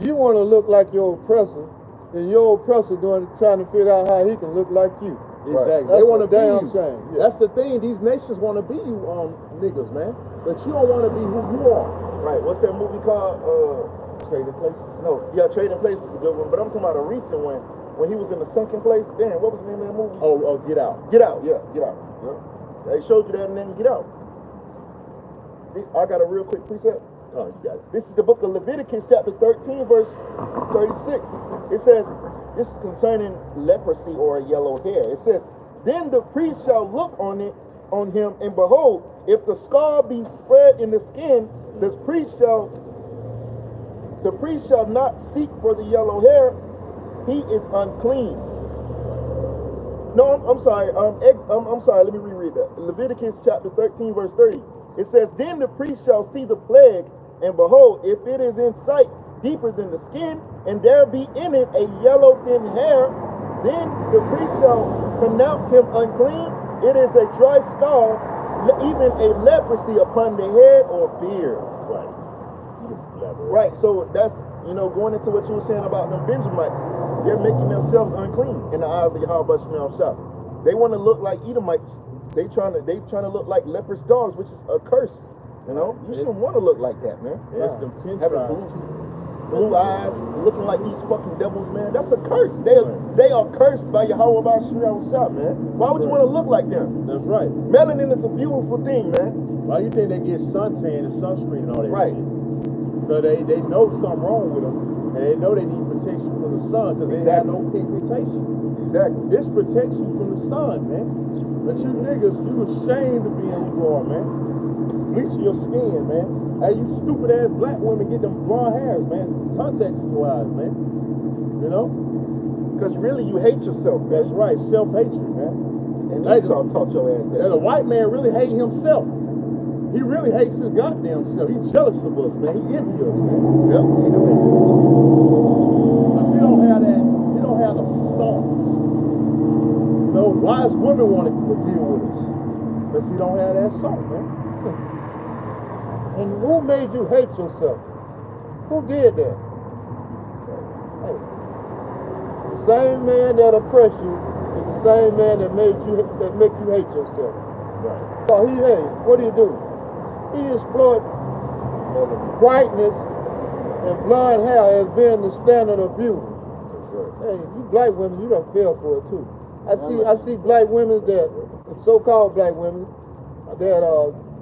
You want to look like your oppressor, and your oppressor trying to figure out how he can look like you. Exactly. Right. They want to be damn you. shame. Yeah. That's the thing. These nations want to be you, niggas, man. But you don't want to be who you are. Right. What's that movie called? Trading Places. No. Yeah, Trading Places is a good one. But I'm talking about a recent one when he was in the sunken place. Damn, what was the name of that movie? Oh, Get Out. Get Out. Yeah, Get Out. Yeah. They showed you that and then Get Out. I got a real quick precept. Oh, you got it. This is the book of Leviticus, chapter 13, verse 36. It says, this is concerning leprosy or yellow hair. It says, then the priest shall look on him, and behold, if the scar be spread in the skin, the priest shall not seek for the yellow hair. He is unclean. No, I'm sorry. I'm sorry. Let me reread that. Leviticus chapter 13, verse 30. It says, then the priest shall see the plague, and behold, if it is in sight deeper than the skin, and there be in it a yellow thin hair, then the priest shall pronounce him unclean. It is a dry scar, even a leprosy upon the head or beard. Right. Right. So that's, going into what you were saying about them Benjamites. They're making themselves unclean in the eyes of Yahweh Shem Shah. They want to look like Edomites. They trying to look like leprous dogs, which is a curse. You shouldn't want to look like that, man. It's them 10 having tribes. blue eyes, looking like these fucking devils, man. That's a curse. They are cursed by Yahweh Shem Shah, man. Why would you want to look like them? That's right. Melanin is a beautiful thing, man. Why you think they get suntan and sunscreen and all that Right. shit? Because they know something wrong with them, and they know they need protection from the sun because they have no pigmentation. Exactly. This protects you from the sun, man. But you niggas, you ashamed of being who you are, man. Bleach your skin, man. Hey, you stupid ass black women get them blonde hairs, man. Contacts in your eyes, man. You know? Because really you hate yourself, man. That's right, self-hatred, man. And Esau taught your ass that. And a white man really hate himself. He really hates his goddamn self. He's jealous of us, man. He envious us, man. Yep, he do. Because he don't have that, he don't have the salt. Wise women want to deal with us. Because he don't have that salt, man. And who made you hate yourself? Who did that? Hey, the same man that oppressed you is the same man that make you hate yourself. Right. So what do? He exploit whiteness and blonde hair as being the standard of beauty. That's right. Hey, you black women, you done fell for it too. I see black women so-called black women that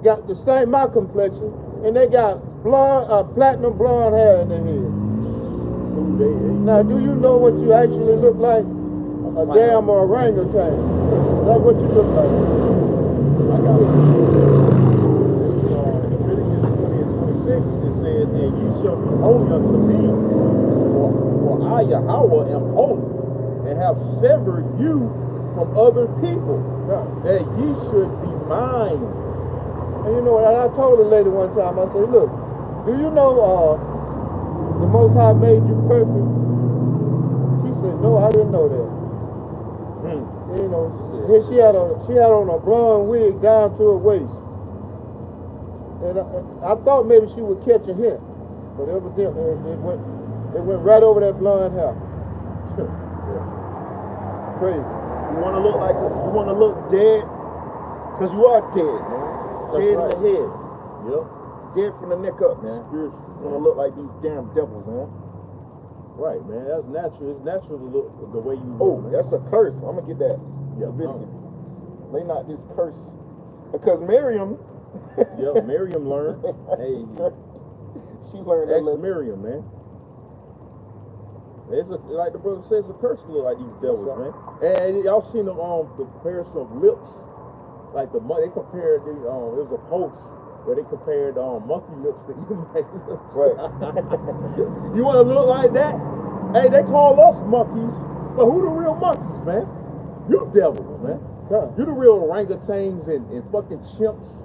got the same my complexion, and they got platinum blonde hair in their head. Now, do you know what you actually look like? A damn orangutan. That's what you look like. I got it. Leviticus 20 and 26, it says, and you shall be holy unto me, for I, Yahweh, am holy, and have severed you from other people, that ye should be mine. And you know what? I told a lady one time, I said, look, do you know the Most High made you perfect? She said, no, I didn't know that. She had on a blonde wig down to her waist. And I thought maybe she would catch a hint, but evidently it went right over that blonde hair. Crazy. You want to look dead, because you are dead, man. That's dead right. in the head. Yep. Dead from the neck up, man. Spiritual. You want to look like these damn devils, man. Right, man. That's natural. It's natural to look the way you look. Oh, man. that's a curse. I'm going to get that. Yeah, Leviticus. Lay not this curse. Because Miriam. Yeah, Miriam learned. Hey, she learned that lesson. Miriam, man. It's like the brother says, a curse to look like these devils, man. And y'all seen them the comparison of lips, like they compared it was a post where they compared monkey lips to human lips. Right. You want to look like that? Hey, they call us monkeys, but who the real monkeys, man? You devils, man. Yeah. You the real orangutans and fucking chimps,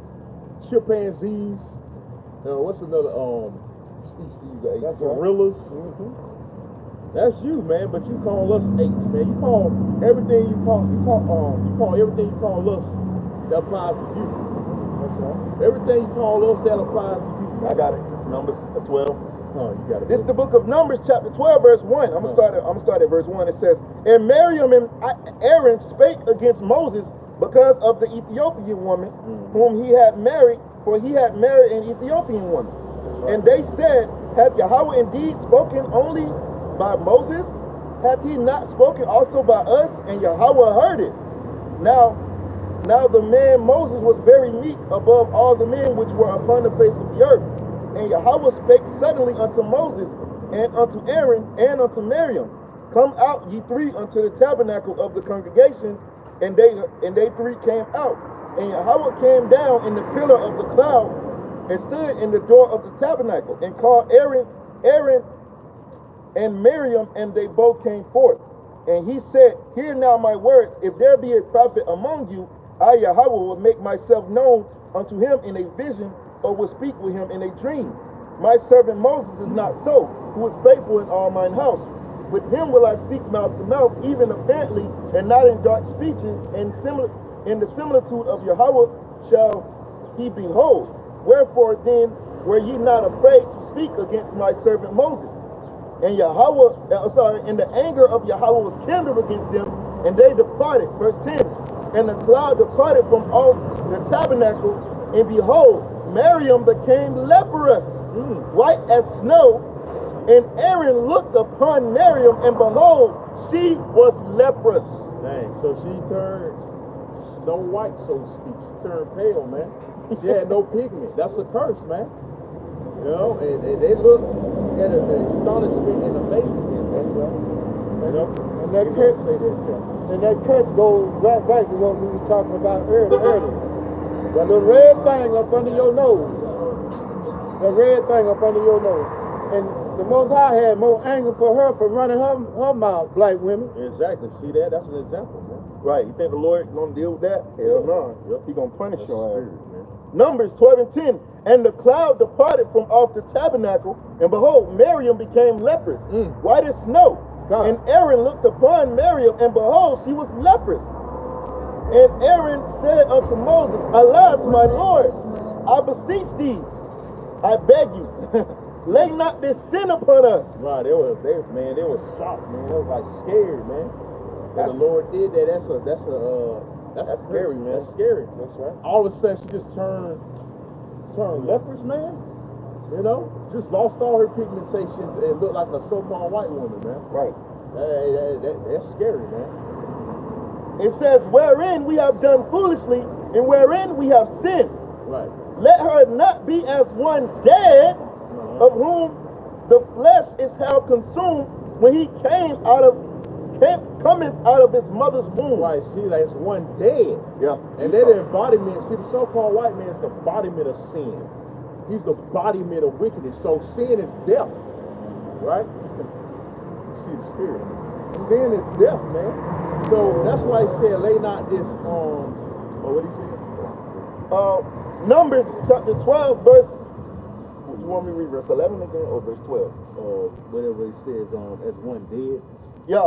chimpanzees. What's another species? That's Gorillas. Right. Mm-hmm. That's you, man. But you call us apes, man. You call everything you call everything you call us that applies to you. That's right. Everything you call us that applies to you. I got it. Numbers 12. Oh, you got it. This is the book of Numbers, chapter 12, verse 1. I'm gonna start at verse 1. It says, and Miriam and Aaron spake against Moses because of the Ethiopian woman whom he had married, for he had married an Ethiopian woman. Right. And they said, hath Yahweh indeed spoken only by Moses? Hath he not spoken also by us? And Yahweh heard it. Now the man Moses was very meek above all the men which were upon the face of the earth. And Yahweh spake suddenly unto Moses, and unto Aaron, and unto Miriam, come out ye three unto the tabernacle of the congregation. And they three came out. And Yahweh came down in the pillar of the cloud, and stood in the door of the tabernacle, and called Aaron and Miriam, and they both came forth. And he said, hear now my words. If there be a prophet among you, I, Yahweh, will make myself known unto him in a vision, or will speak with him in a dream. My servant Moses is not so, who is faithful in all mine house. With him will I speak mouth to mouth, even apparently, and not in dark speeches, and in the similitude of Yahweh shall he behold. Wherefore then were ye not afraid to speak against my servant Moses? And and the anger of Yahweh was kindled against them, and they departed. Verse 10. And the cloud departed from off the tabernacle, and behold, Miriam became leprous, white as snow. And Aaron looked upon Miriam, and behold, she was leprous. Dang, so she turned Snow White, so to speak. She turned pale, man. She had no pigment. That's a curse, man. You know, and they look at an astonishment and amazement. That's right. You know, and that curse goes right back to what we was talking about earlier. That little red thing up under your nose. That red thing up under your nose. And the Most High had more anger for her for running her mouth, black women. Exactly. See that? That's an example, man. Right. You think the Lord gonna deal with that? Hell no. Yep. He gonna punish your ass. Man. Numbers 12 and 10. And the cloud departed from off the tabernacle, and behold, Miriam became leprous, white as snow. God. And Aaron looked upon Miriam, and behold, she was leprous. And Aaron said unto Moses, alas, my Lord, I beseech thee, I beg you, lay not this sin upon us. Right, they were shocked, man. They was like scared, man. That the Lord did that. That's scary, man. That's scary. That's right. All of a sudden, she just turned leprous, man. You know, just lost all her pigmentation and looked like a so-called white woman, man. Right. That's scary, man. It says, wherein we have done foolishly, and wherein we have sinned. Right. Let her not be as one dead, of whom the flesh is held consumed when he cometh out of his mother's womb. Right, see, like it's one dead. Yeah. And then the embodiment, see, the so-called white man is the embodiment of sin. He's the embodiment of wickedness. So sin is death, right? You see the spirit. Sin is death, man. So that's why he said, lay not this, what did he say? Numbers chapter 12, verse, you want me to read verse 11 again, or verse 12? Whatever it says, as one dead. Yeah,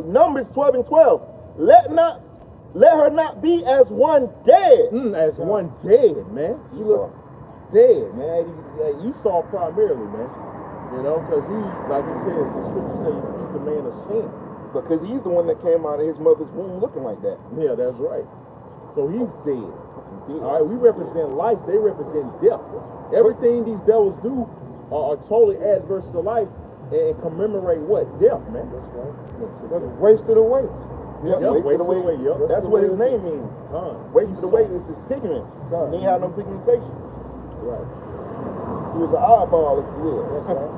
Numbers 12 and 12. Let her not be as one dead. As one dead, man. She look dead, man. Esau primarily, man. You know, because he, like it says, the scripture says he's the man of sin. Because he's the one that came out of his mother's womb looking like that. Yeah, that's right. So he's dead. All right, we represent life. They represent death. Everything these devils do are totally adverse to life and commemorate what? Death, man. That's right. Wasted away. Yeah, wasted away. Yep. That's what his name means. Wasted away is his pigment. He ain't have no pigmentation. Right. He was an eyeball, if you will. That's right.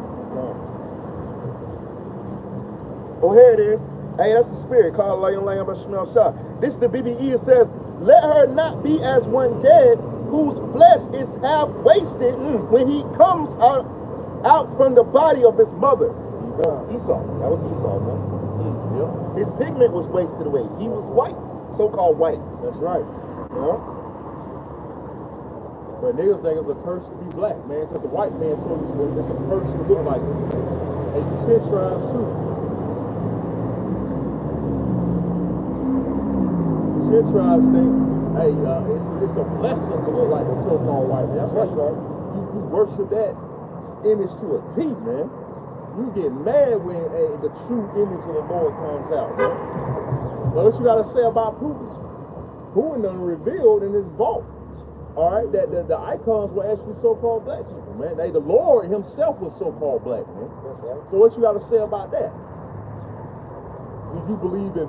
Oh, here it is. Hey, that's the spirit. Call Lion Lamb by Shemel Shah. This is the BBE. It says, let her not be as one dead, whose flesh is half wasted when he comes out from the body of his mother. Esau. That was Esau, man. Yep. His pigment was wasted away. He was white, so-called white. That's right. You know? But niggas think it's a curse to be black, man, because the white man told us it's a curse to look like it. And you said tribes too. You said tribes think, hey, it's a blessing to look like the so-called white man. That's right. You worship that image to a T, man. You get mad when the true image of the Lord comes out, man. But what you gotta say about Putin? Putin done revealed in his vault, all right, that the icons were actually so-called black people, man. The Lord himself was so-called black, man. That's right. So what you gotta say about that? Do you believe in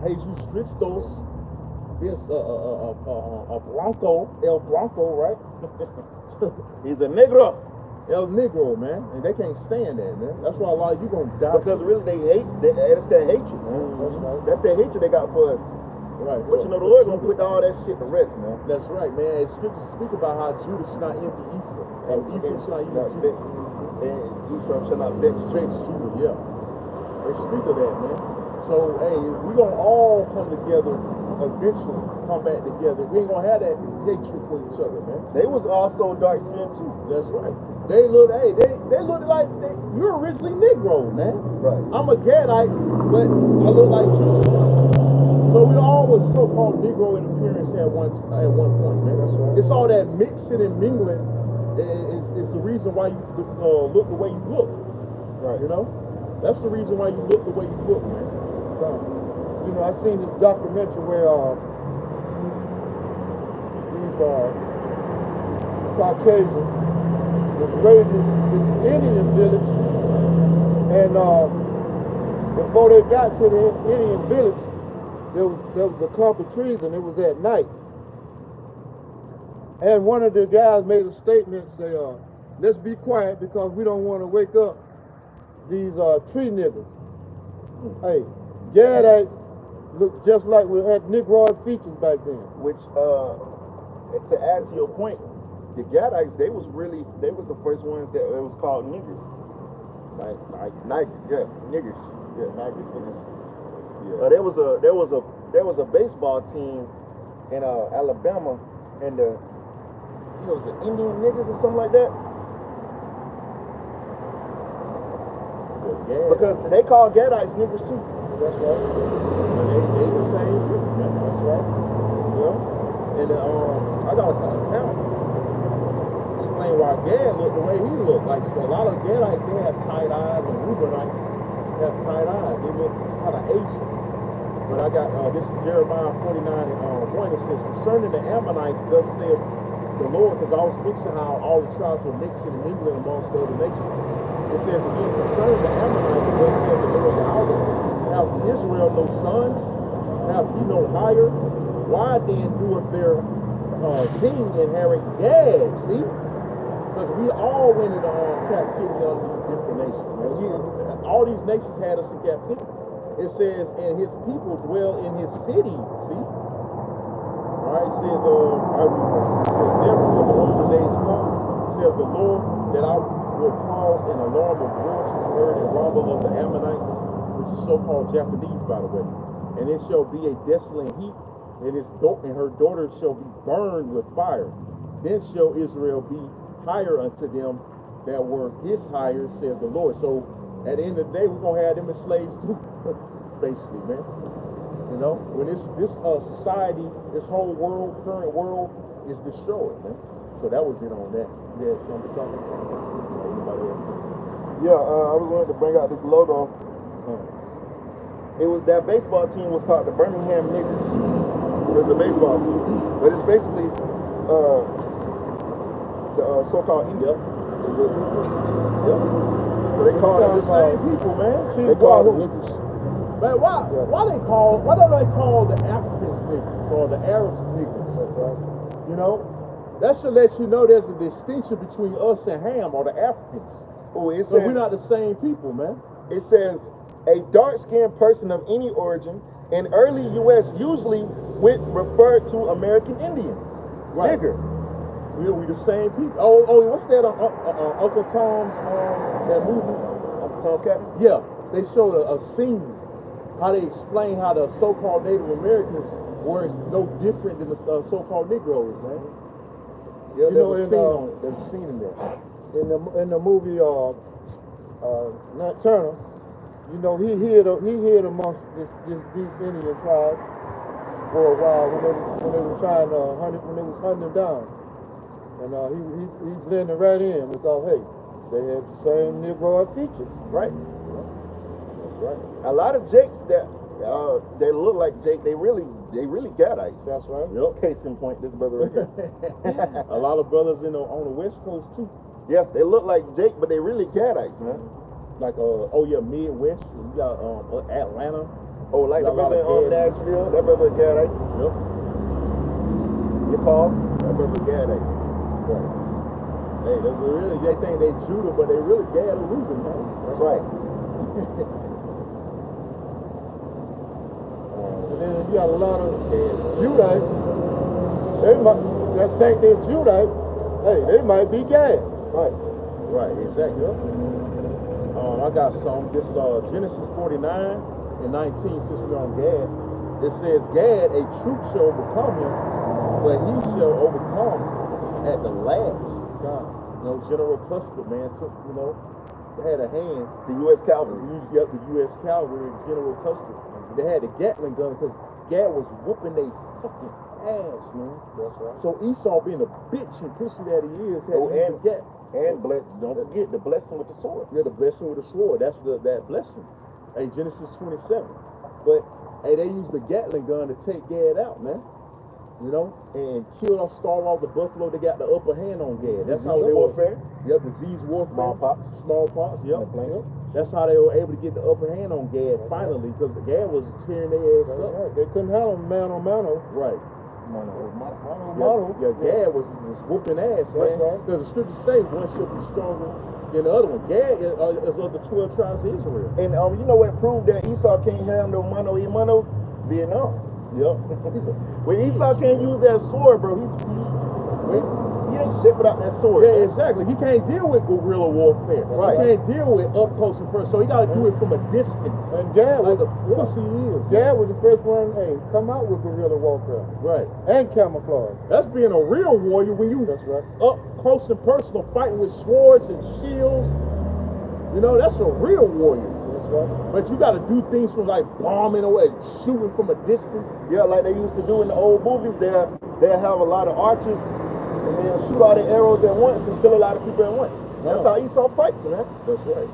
Jesus Christos, El Blanco, right? He's a Negro. El Negro, man, and they can't stand that, man. That's why a lot of you gonna die. Because really that's their hatred, man. That's right. That's their hatred they got for us. Right. But you know, the Lord gonna put all that shit to rest, man. That's right, man. And scriptures speak about how Judah should not envy Ephraim. And Ephraim should not envy Judah. And Ephraim should not vex Judah, yeah. They speak of that, man. So, hey, we gonna all come together eventually, come back together. We ain't gonna have that hatred for each other, man. They was also dark skinned too. That's right. They look like you're originally Negro, man. Right. I'm a Gadite, but I look like Jew. So we all was so-called Negro in appearance at one point, man. That's right. It's all that mixing and mingling is the reason why you look the way you look. Right. You know? That's the reason why you look the way you look, man. You know, I seen this documentary where these Caucasians was raised in this Indian village, and before they got to the Indian village, there was a clump of trees, and it was at night. And one of the guys made a statement, say, let's be quiet because we don't want to wake up these tree niggas. Hey, Gadites look just like we had Negroid features back then. Which, to add to your point, the Gadites, they was the first ones that it was called niggers. Like niggers, yeah, niggers. Yeah, niggers. Yeah. There was a baseball team in Alabama, and it was the Indian niggers or something like that. Yeah. Because they call Gadites niggers too. That's right. They the same group, man. That's right. You know? And I got an account explain why Gad looked the way he looked. Like so a lot of Gadites, they have tight eyes, and Reubenites have tight eyes. They look kind of Asian. But I got this is Jeremiah 49:1. It says, concerning the Ammonites, thus saith the Lord, because I was mixing how all the tribes were mixing and mingling amongst the other nations. It says again, concerning the Ammonites, thus saith the Lord Yahweh, have Israel no sons? Have he no hire? Why then doeth their king inherit Gad? See? Because we all went into captivity under these different nations. All these nations had us in captivity. It says, and his people dwell in his cities. See? All right, it says, therefore the older days come, saith the Lord, that I will cause an alarm of war to be heard and rumble of the Ammonites, which is so-called Japanese, by the way. And it shall be a desolate heap, and her daughters shall be burned with fire. Then shall Israel be hire unto them that were his hires, saith the Lord. So at the end of the day, we're gonna have them as slaves too, basically, man. You know, when this society, this whole world, current world, is destroyed, man. So that was it on that. Yeah, something talking. Anybody else? Yeah, I was going to bring out this logo. It was that baseball team was called the Birmingham Niggers. It was a baseball team, but it's basically the so-called Indians. Yeah. So they call them the same people, man. They call them niggers. Man, why don't they call the Africans niggers or the Arabs niggers? That's right. You know, that should let you know there's a distinction between us and Ham or the Africans. Oh, it says so we're not the same people, man. It says a dark-skinned person of any origin in early U.S. usually would refer to American Indian. Right. Nigger. We the same people. Oh, what's that? Uncle Tom's that movie? Uncle Tom's Cabin? Yeah, they showed a scene how they explain how the so-called Native Americans were no different than the so-called Negroes, man. Yeah, there's a scene in there. In the movie Nat Turner, you know, he hid amongst these Indian tribes for a while when they was trying to hunting them down, and he blended right in because hey, they had the same Negroid features. Right. That's right. A lot of Jakes that they look like Jake, they really Gadites. That's right. Yep. Case in point, this brother right here. A lot of brothers on the West Coast too. Yeah, they look like Jake, but they really Gadites, man. Like Midwest. You got Atlanta. Oh, like the Got a lot brother of in Gadites. Nashville, that brother Gadite. Yep. Nepal, that brother Gadite. Right. Hey, they think they Judah, but they really Gad or Reuben, man. That's right. And then you got a lot of Judites. That think they're Judite. Hey, they might be Gad. Right. Right, exactly. I got some. This Genesis 49 and 19, since we're on Gad, it says, Gad, a troop shall overcome him, but he shall overcome at the last. God. You know, General Custer, man, took, had a hand. The U.S. Cavalry. The U.S. Cavalry and General Custer. They had a Gatling gun because Gad was whooping they fucking ass, man. That's right. So Esau, being a bitch and pussy that he is, had to use the Gat. And don't forget the blessing with the sword. Yeah, the blessing with the sword. That's that blessing. Hey, Genesis 27. But hey, they used the Gatling gun to take Gad out, man. You know, and kill or starve off the buffalo. They got the upper hand on Gad. That's how they warfare. Yep, disease warfare. Smallpox. Yep. Yep. That's how they were able to get the upper hand on Gad finally, because the Gad was tearing their ass up. Right. They couldn't handle man on mano. Right. Mano. Yeah, Gad was whooping ass, man. That's right. Because the scriptures say one shall be stronger than the other one. Gad is of the 12 tribes of Israel. And you know what proved that Esau can't handle mano a mano? Vietnam. Yep. When Esau can't use that sword, bro, he ain't shit without that sword. Yeah, exactly. He can't deal with guerrilla warfare. Right. He can't deal with up close and personal. So he got to do it from a distance. And Gad Like was a pussy he is. Gad was the first one, come out with guerrilla warfare Right. and camouflage. That's being a real warrior when you That's right. up close and personal fighting with swords and shields. You know, that's a real warrior. That's right. But you got to do things from like bombing away, shooting from a distance. Yeah, like they used to do in the old movies. They'll have a lot of archers and they'll shoot all the arrows at once and kill a lot of people at once. That's how Esau fights, man. That's right.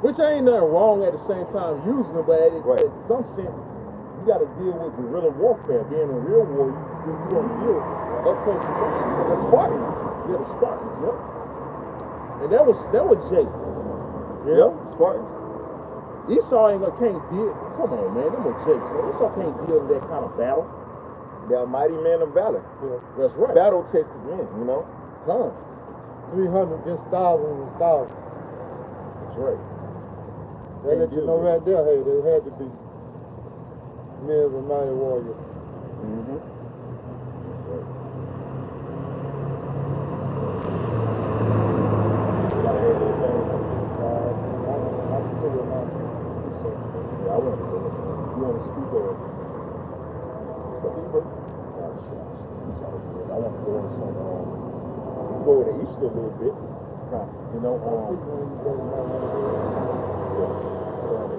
Which ain't nothing wrong at the same time using it, but Right. in some sense, you got to deal with guerrilla warfare. Being a real warrior, you don't deal up close and personal. The Spartans. Yeah, the Spartans, yep. And that was Jake. Yeah, Spartans. Esau can't deal. Come on, man, them were Jakes, man. Esau can't deal with that kind of battle. They're mighty men of valor. Yeah. That's right. Battle tested men, you know. Come. 300 against thousands and thousands. That's right. They let you know right there, hey, they had to be men of mighty warriors. Mm-hmm. That's right. I want to go. You want to speak or? I want to go on some. We can go to Easter a little bit. You know,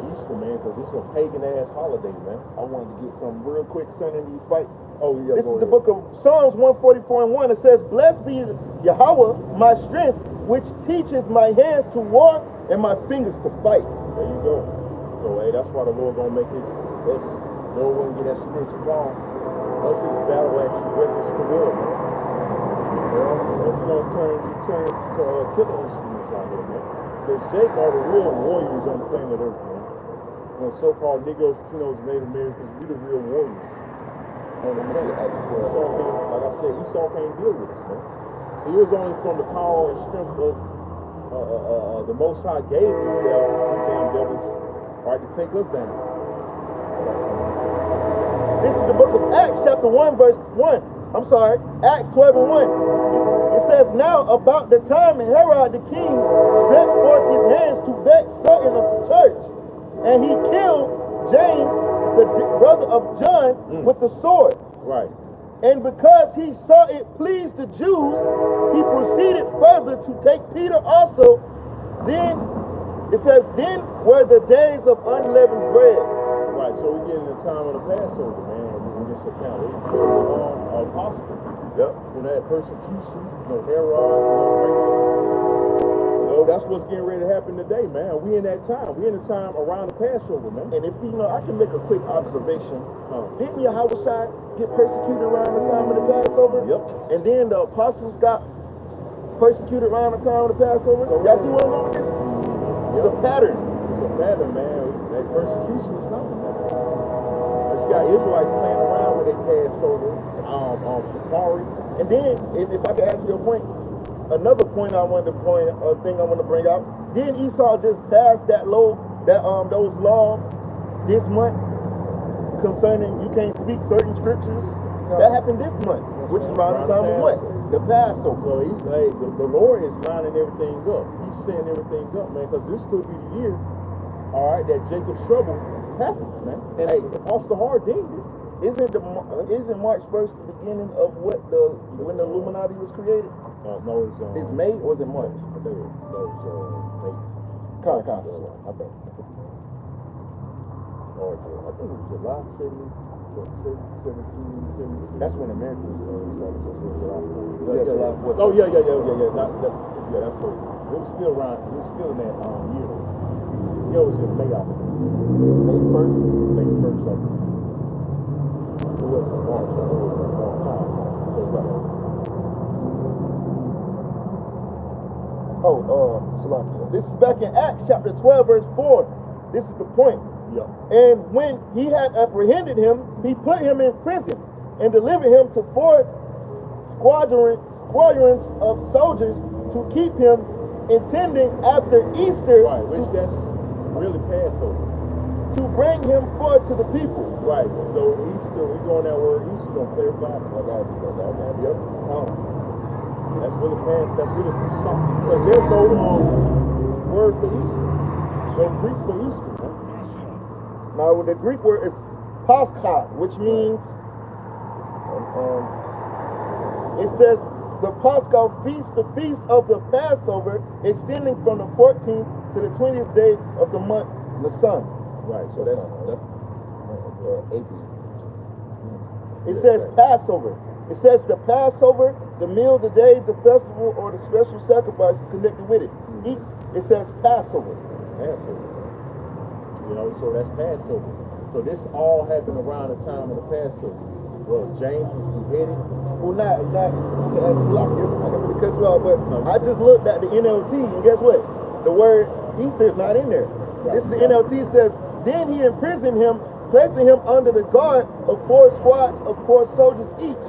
Easter, man, because this is a pagan ass holiday, man. I wanted to get some real quick son in these fights. Oh yeah. This is the book of Psalms 144 and 1. It says, "Blessed be Yahweh, my strength, which teacheth my hands to war and my fingers to fight." There you go. So hey, that's why the Lord gonna make us no one get that spiritual ball. Us is battle axe and weapons for war, man. You know, and we're gonna turn to killer instruments out here, man. Because Jake are the real warriors on the planet Earth, man. You know, so-called Negroes, Latinos, Native Americans, we the real warriors on the planet. Esau can't, like I said, Esau can't deal with us, man. So he was only from the power and strength of the Most High gave these damn devils, right, to take us down. This is the book of Acts chapter 1 verse 1. I'm sorry, Acts 12 and 1. It says, "Now about the time Herod the king stretched forth his hands to vex certain of the church, and he killed James, the brother of John, with the sword. Right. And because he saw it pleased the Jews, he proceeded further to take Peter also Then it says, then were the days of unleavened bread. Right, so we get in the time of the Passover, man, in this account. They killed the apostle. Yep. You know, that persecution, Herod, regular. That's what's getting ready to happen today, man. We in that time. We in the time around the Passover, man. And if I can make a quick observation. Didn't Yahushua get persecuted around the time of the Passover? Yep. And then the apostles got persecuted around the time of the Passover? Y'all see where I'm going with this? It's a pattern. It's a pattern, man. That persecution is coming, man. But you got Israelites playing around with their Passover on safari. And then, if I can add to your point, another point I wanted to point, thing I want to bring out. Didn't Esau just pass those laws this month concerning you can't speak certain scriptures? That happened this month, which is around the time of what? The Passover. So he's like, the Lord is lining everything up. He's setting everything up, man, because this could be the year, all right, that Jacob's trouble happens, man. And hey, Apostle Hard did it. Isn't March 1st the beginning of when the Illuminati was created? No, it's May or is it March? No, it's May. Okay. I think it was July 1776. That's when America was started. So July 4th. Oh, yeah. That's true. It was still around. It was still in that year. Yeah, it was in May, I think. May 1st? May 1st, I think. It wasn't March. This is back in Acts chapter 12, verse 4. This is the point. Yeah. And when he had apprehended him, he put him in prison and delivered him to 4 squadrons of soldiers to keep him, intending after Easter, right, which that's really Passover, to bring him forth to the people. Right. So Easter, we going that word Easter gonna clarify. Yep. That's really past. That's really something. Because there's no word for Easter. No Greek for Easter. Man. Now, the Greek word is Pascha, which means it says the Paschal feast, the feast of the Passover, extending from the 14th to the 20th day of the month, Nisan. Right. So that's April. It says Passover. It says the Passover, the meal, the day, the festival, or the special sacrifices connected with it. It says Passover. Passover. So that's Passover. So this all happened around the time of the Passover. Well, James was beheaded. Well, not sloppy. I don't mean to cut you off, but I just looked at the NLT, and guess what? The word Easter is not in there. Right. This is the NLT. It says, then he imprisoned him, placing him under the guard of 4 squads of 4 soldiers each.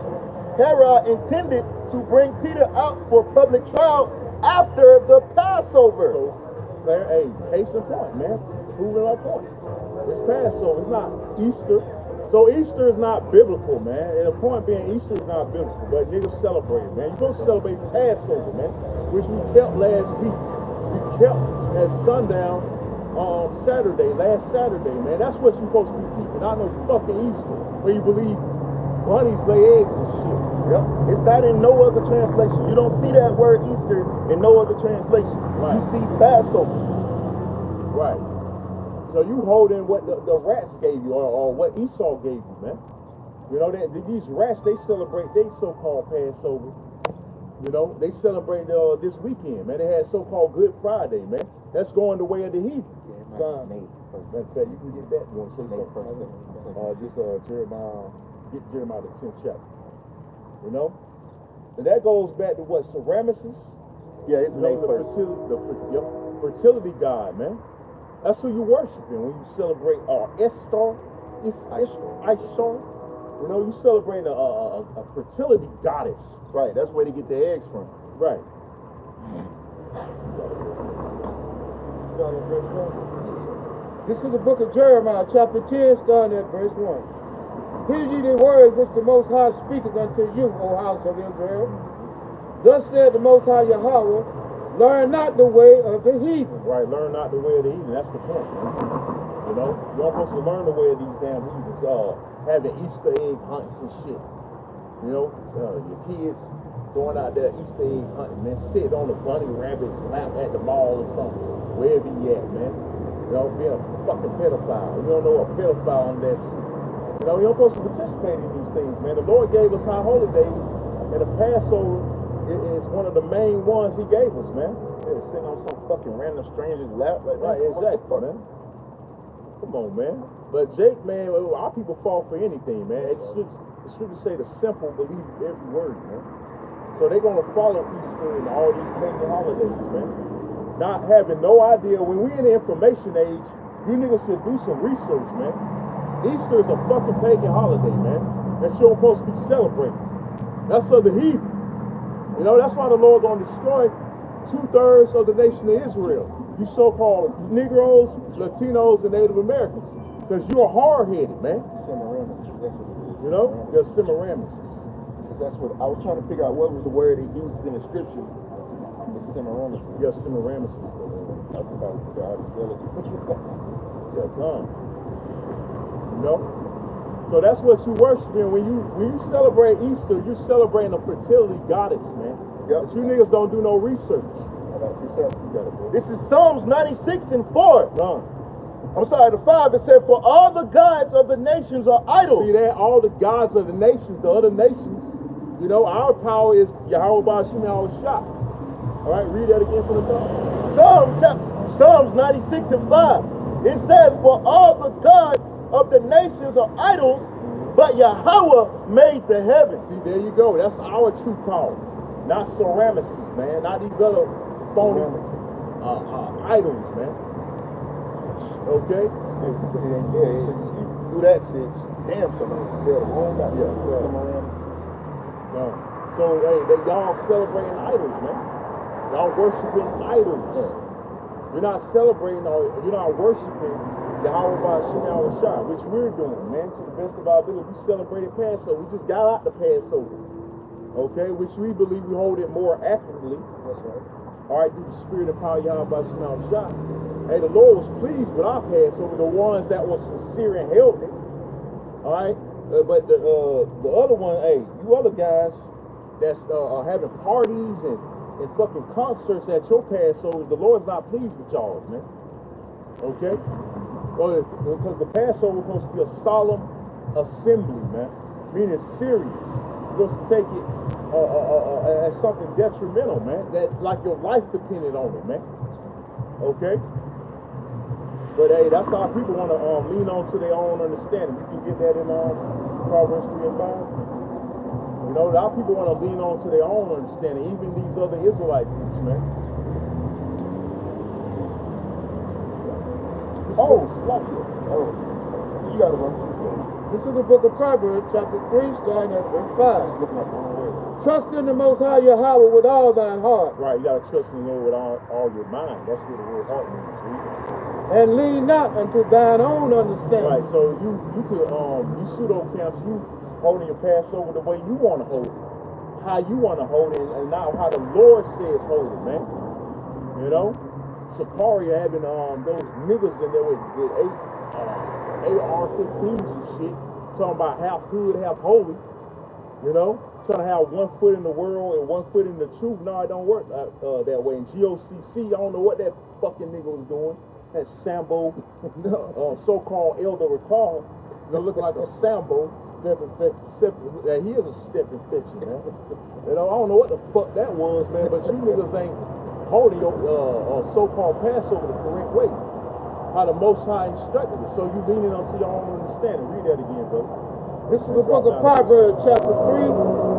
Herod intended to bring Peter out for public trial after the Passover. So, hey, case in point, man. Proving our point. It's Passover. It's not Easter. So Easter is not biblical, man. And the point being, Easter is not biblical, but niggas celebrate it, man. You're supposed to celebrate Passover, man, which we kept last week. We kept at sundown on last Saturday, man. That's what you're supposed to be keeping. Not no fucking Easter, where you believe bunnies lay eggs and shit. Yep. It's not in no other translation. You don't see that word Easter in no other translation. Right. You see Passover. Right. So you holding what the rats gave you or what Esau gave you, man. These rats, they celebrate their so-called Passover. They celebrate this weekend, man. They had so-called Good Friday, man. That's going the way of the heathen. That's fair. You can get that. You want to say something? Jeremiah. Get Jeremiah the 10th chapter. And that goes back to what? Ramesses? Yeah, it's May 1st. The fertility god, man. That's who you worshiping when you celebrate Ishtar. You celebrate a fertility goddess. Right, that's where they get their eggs from. Right. This is the book of Jeremiah, chapter 10, starting at verse 1. Hear ye the words which the Most High speaketh unto you, O house of Israel. Thus said the Most High Yahweh, learn not the way of the heathen. Right, learn not the way of the heathen. That's the point, man. You're not supposed to learn the way of these damn heathens, having Easter egg hunts and shit. You know, your kids going out there Easter egg hunting, man, sitting on the bunny rabbit's lap at the mall or something, wherever you at, man. You know, being a fucking pedophile. You don't know a pedophile in that suit. You know, you're supposed to participate in these things, man. The Lord gave us high holidays, and the Passover is one of the main ones He gave us, man. Yeah, sitting on some fucking random stranger's lap like that. Right, exactly, man. Come on, man. But Jake, man, our people fall for anything, man. The scriptures say the simple believe every word, man. So they're going to follow Easter and all these pagan holidays, man. Not having no idea. When we're in the information age, you niggas should do some research, man. Easter is a fucking pagan holiday, man, that you're supposed to be celebrating. That's of the heathen. You know, that's why the Lord going to destroy 2/3 of the nation of Israel. You so-called Negroes, Latinos, and Native Americans. Because you're hard-headed, man. Semiramis, that's what it is. You know, the Semiramis. That's what I was trying to figure out. What was the word it uses in the scripture? It's Semiramis. Yeah, Semiramis. I just gotta figure out how to spell it. Yeah, come. You know? So that's what you worshiping. When you celebrate Easter, you're celebrating a fertility goddess, man. Yep. But you niggas don't do no research. This is Psalms 96 and 4. I'm sorry, the 5, it said, for all the gods of the nations are idols. See that? All the gods of the nations, the other nations, you know, our power is Yahweh Ba'ashim Shah. All right, read that again from the top. Psalms 96 and 5. It says, for all the gods of the nations are idols, but Yahweh made the heavens. See, there you go. That's our true power. Not Ceramises, man. Not these other phony idols, man. Okay? Yeah, you do that shit. Damn, someone is still the wrong guy. No. So, hey, y'all celebrating idols, man. Y'all worshiping idols. You're not celebrating or you're not worshiping Yahweh Ba'ashim Shah, which we're doing, man. To the best of our ability, we celebrated Passover. We just got out the Passover. Okay? Which we believe we hold it more accurately. That's right. All right, through the spirit of power, Yahweh Ba'ashim Shah. Hey, the Lord was pleased with our Passover, the ones that were sincere and held it. All right? But the other one, hey, you other guys that's having parties and fucking concerts at your Passover, the Lord's not pleased with y'all, man. Okay? Well, because the Passover is supposed to be a solemn assembly, man. Meaning serious. You're supposed to take it as something detrimental, man. That like your life depended on it, man. Okay? But hey, that's how people want to lean on to their own understanding. You can get that in Proverbs 3 and 5. You know, a lot of people want to lean on to their own understanding, even these other Israelite groups, man. Oh, Slakia. Oh, you got it, bro. This is the book of Proverbs, chapter 3, starting at verse 5. Looking up the wrong way. Trust in the Most High Yahweh with all thine heart, Right, you got to trust in the Lord with all your mind. That's what the word heart means. and lean not unto thine own understanding. Right, so you could you pseudo camps, you holding your Passover the way you want to hold it, how you want to hold it, and not how the Lord says hold it, man. You know, Sakaria having those niggas in there with AR-15s and shit, talking about half good, half holy. You know, trying to have 1 foot in the world and 1 foot in the truth. No, it don't work that way. And GOCC, I don't know what that fucking nigga was doing. That Sambo, so-called Elder Recall, looking like a Sambo. Step infection. He is a step infection, man. You know, I don't know what the fuck that was, man, but you niggas ain't holding your so-called Passover the correct way. How the Most High instructed it. So you leaning onto your own understanding. Read that again, bro. This is the book of Proverbs, chapter 3,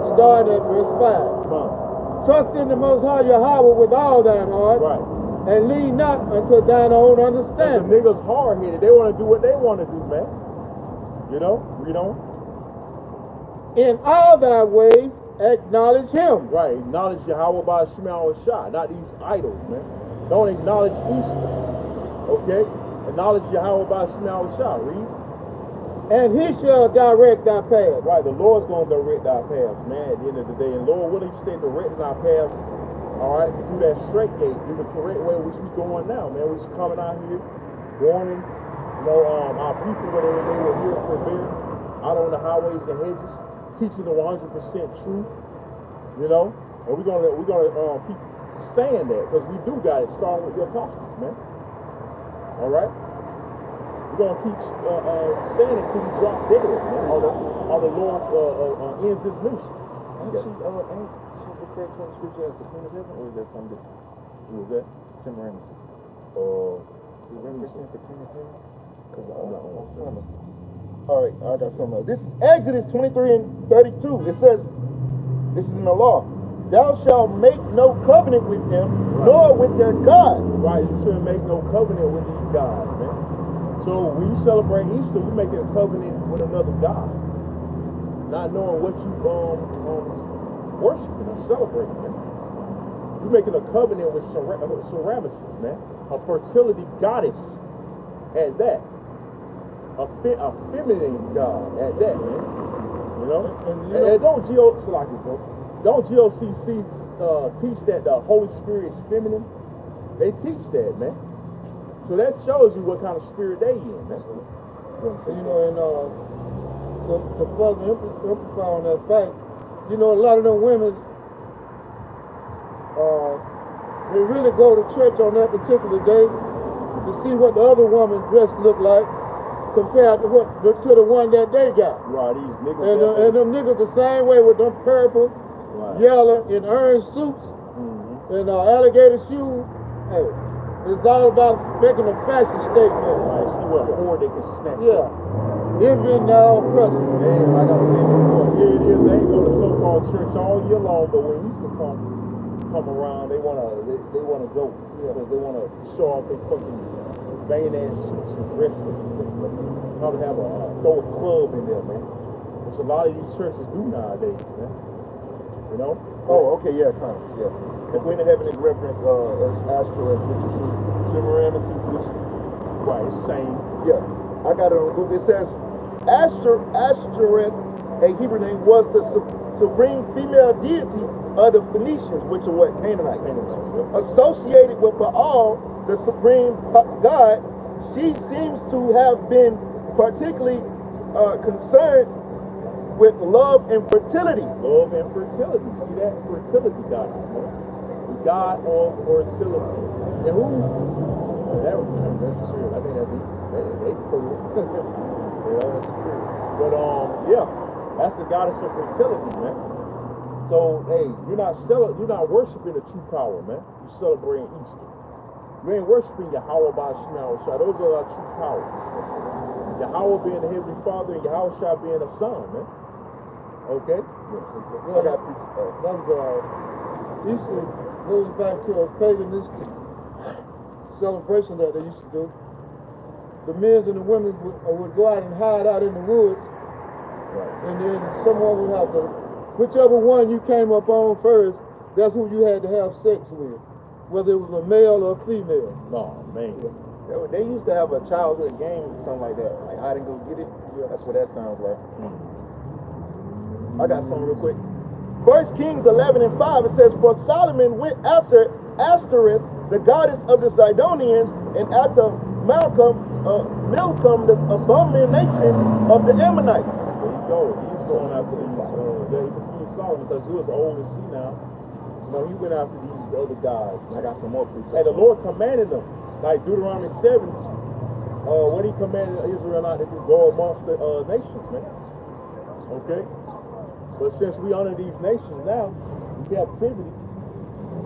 starting at verse 5. Trust in the Most High Yahweh with all thine heart, Right. and lean not unto thine own The understanding. niggas hard-headed. They want to do what they want to do, man. You know? Read on. In all thy ways acknowledge him. Right. Acknowledge Yahweh Ba'ashim Shah, not these idols, man. Don't acknowledge Easter. Okay? Acknowledge Yahweh Ba'ashim Shah. Read. And he shall direct thy path. Right. The Lord's going to direct our paths, man, at the end of the day. And Lord, will He stay directing our paths, all right, through that straight gate, through the correct way which we going now, man. We just coming out here, warning, you know, our people, whether they were here for bear, out on the highways and hedges, teaching the 100% truth, you know, and we're gonna keep saying that because we do got it starting with the apostles, man. All right, we're gonna keep saying it till we drop dead, man. Or the Lord ends this ministry. Ain't she referred to in the scripture as the queen of heaven, or is that something different? Who was that? Semiramis. She represents the queen of heaven? Because all right, I got something else. This is Exodus 23 and 32. It says, this is in the law. Thou shalt make no covenant with them, nor with their gods. Right, you shouldn't make no covenant with these gods, man. So when you celebrate Easter, you're making a covenant with another god, not knowing what you worshiping or celebrating, man. You're making a covenant with Semiramis, man, a fertility goddess at that, a feminine god at that, man. You know, and don't GOCC teach that the Holy Spirit is feminine? They teach that, man. So that shows you what kind of spirit they in, man. You know, and to further amplify on that fact, you know, a lot of them women, they really go to church on that particular day to see what the other woman dress look like compared to the one that they got. Right, these niggas. And them niggas the same way with them purple, yellow, and orange suits, and alligator shoes. Hey, it's all about making a fashion statement. Right, see what whore they can snatch. Yeah. Envy now oppressing. Man, like I said before, here it is. They ain't go to so-called church all year long, but when Easter come around, they wanna go. Yeah. They wanna show off their fucking vain ass suits and dresses. Probably have throw a club in there, man. Which a lot of these churches do nowadays, man. You know? Oh, okay, yeah, kind of, yeah. The queen of heaven is referenced as Ashtoreth, which is Semiramis, which is right, same. Yeah, I got it on Google. It says Ashtoreth, a Hebrew name, was the supreme female deity of the Phoenicians, which are what, Canaanites. Associated with Baal, the supreme god, she seems to have been particularly concerned with love and fertility. Love and fertility. See that? Fertility goddess, man. The god of fertility. And who? That's spirit. I think they fertile. You know, that's spirit. But yeah, that's the goddess of fertility, man. So hey, you're not worshiping the true power, man. You're celebrating Easter. You ain't worshiping Yahweh by Shema. Those are our true powers. Yahweh being the Heavenly Father and Yahweh Shah being the Son, man. Okay? Yes, that was Easter goes back to a paganistic celebration that they used to do. The men and the women would go out and hide out in the woods, and then someone would have to, whichever one you came up on first, that's who you had to have sex with, whether it was a male or a female. Oh, man. They used to have a childhood game, something like that, like hide and go get it. Yeah. That's what that sounds like. I got something real quick. 1 Kings 11 and 5, it says, for Solomon went after Ashtoreth, the goddess of the Sidonians, and after Milcom, the abomination of the Ammonites. There you go. He's going after these, King Solomon, because he was old and see now. You know, he went after these other guys. I got some more, please. And the Lord commanded them, like Deuteronomy 7, when he commanded Israel not to go amongst the nations, man. Okay? But since we under these nations now, in captivity,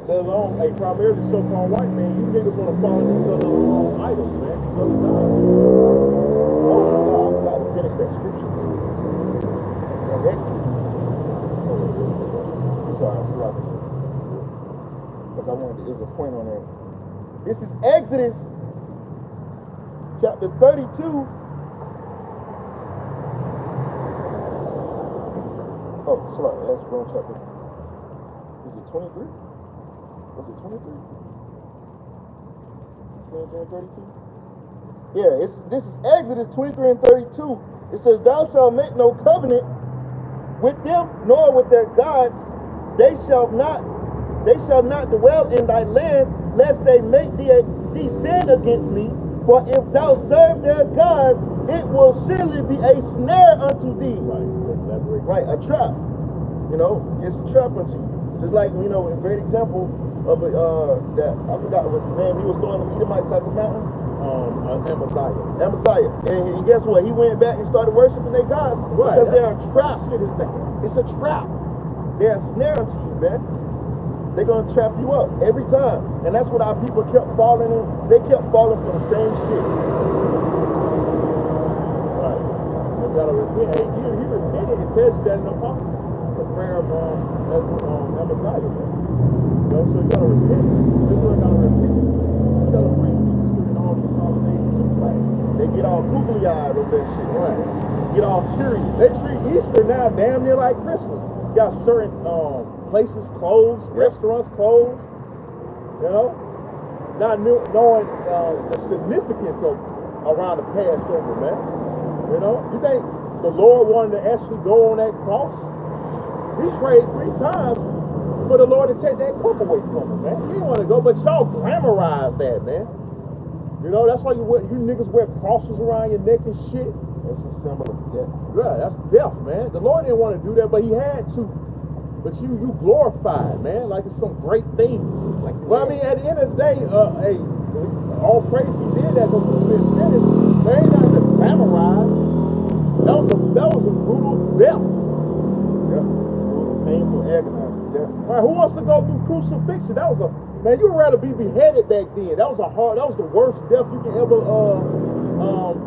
let alone, primarily so-called white man, you niggas want to follow these other idols, man. These other gods. Oh, I forgot to finish that scripture. In Exodus. I'm sorry, because I wanted there's a point on there. This is Exodus chapter 32. Oh, sorry, that's wrong chapter. Is it 23? Was it 23? 23 and 32? Yeah, this is Exodus 23 and 32. It says, thou shalt make no covenant with them, nor with their gods. They shall not dwell in thy land, lest they make thee sin against me. For if thou serve their gods, it will surely be a snare unto thee. Right, break. Right, a trap. You know, it's a trap unto you. Just like, you know, a great example of it, that, I forgot what's his name, he was throwing the Edomites out the mountain. Amaziah. And guess what? He went back and started worshiping their gods because they're a trap. It's a trap. They're a snare unto you, man. They're going to trap you up every time. And that's what our people kept falling in. They kept falling for the same shit. Right. They got to repent. Hey, he repented and tells you that in the Apocrypha. The prayer of Amaziah, man. You know, so you got to repent. Israel got to repent. Celebrate Easter and all these holidays too. Right. They get all googly-eyed over that shit. Right. Get all curious. They treat Easter now damn near like Christmas. You got certain places closed, restaurants closed, you know, not knowing the significance of around the Passover, man. You know, you think the Lord wanted to actually go on that cross? He prayed 3 times for the Lord to take that cup away from him, man. He didn't want to go, but y'all glamorize that, man. You know, that's why you niggas wear crosses around your neck and shit. That's a symbol of death. Yeah, that's death, man. The Lord didn't want to do that, but he had to. But you glorify it, man, like it's some great thing. Like, well, I mean, at the end of the day, hey, all praise he did that because we been finished. There ain't nothing to glamorize. That was a brutal death. Yeah, brutal, painful, agonizing death. Right? Who wants to go through crucifixion? That was man. You'd rather be beheaded back then. That was the worst death you can ever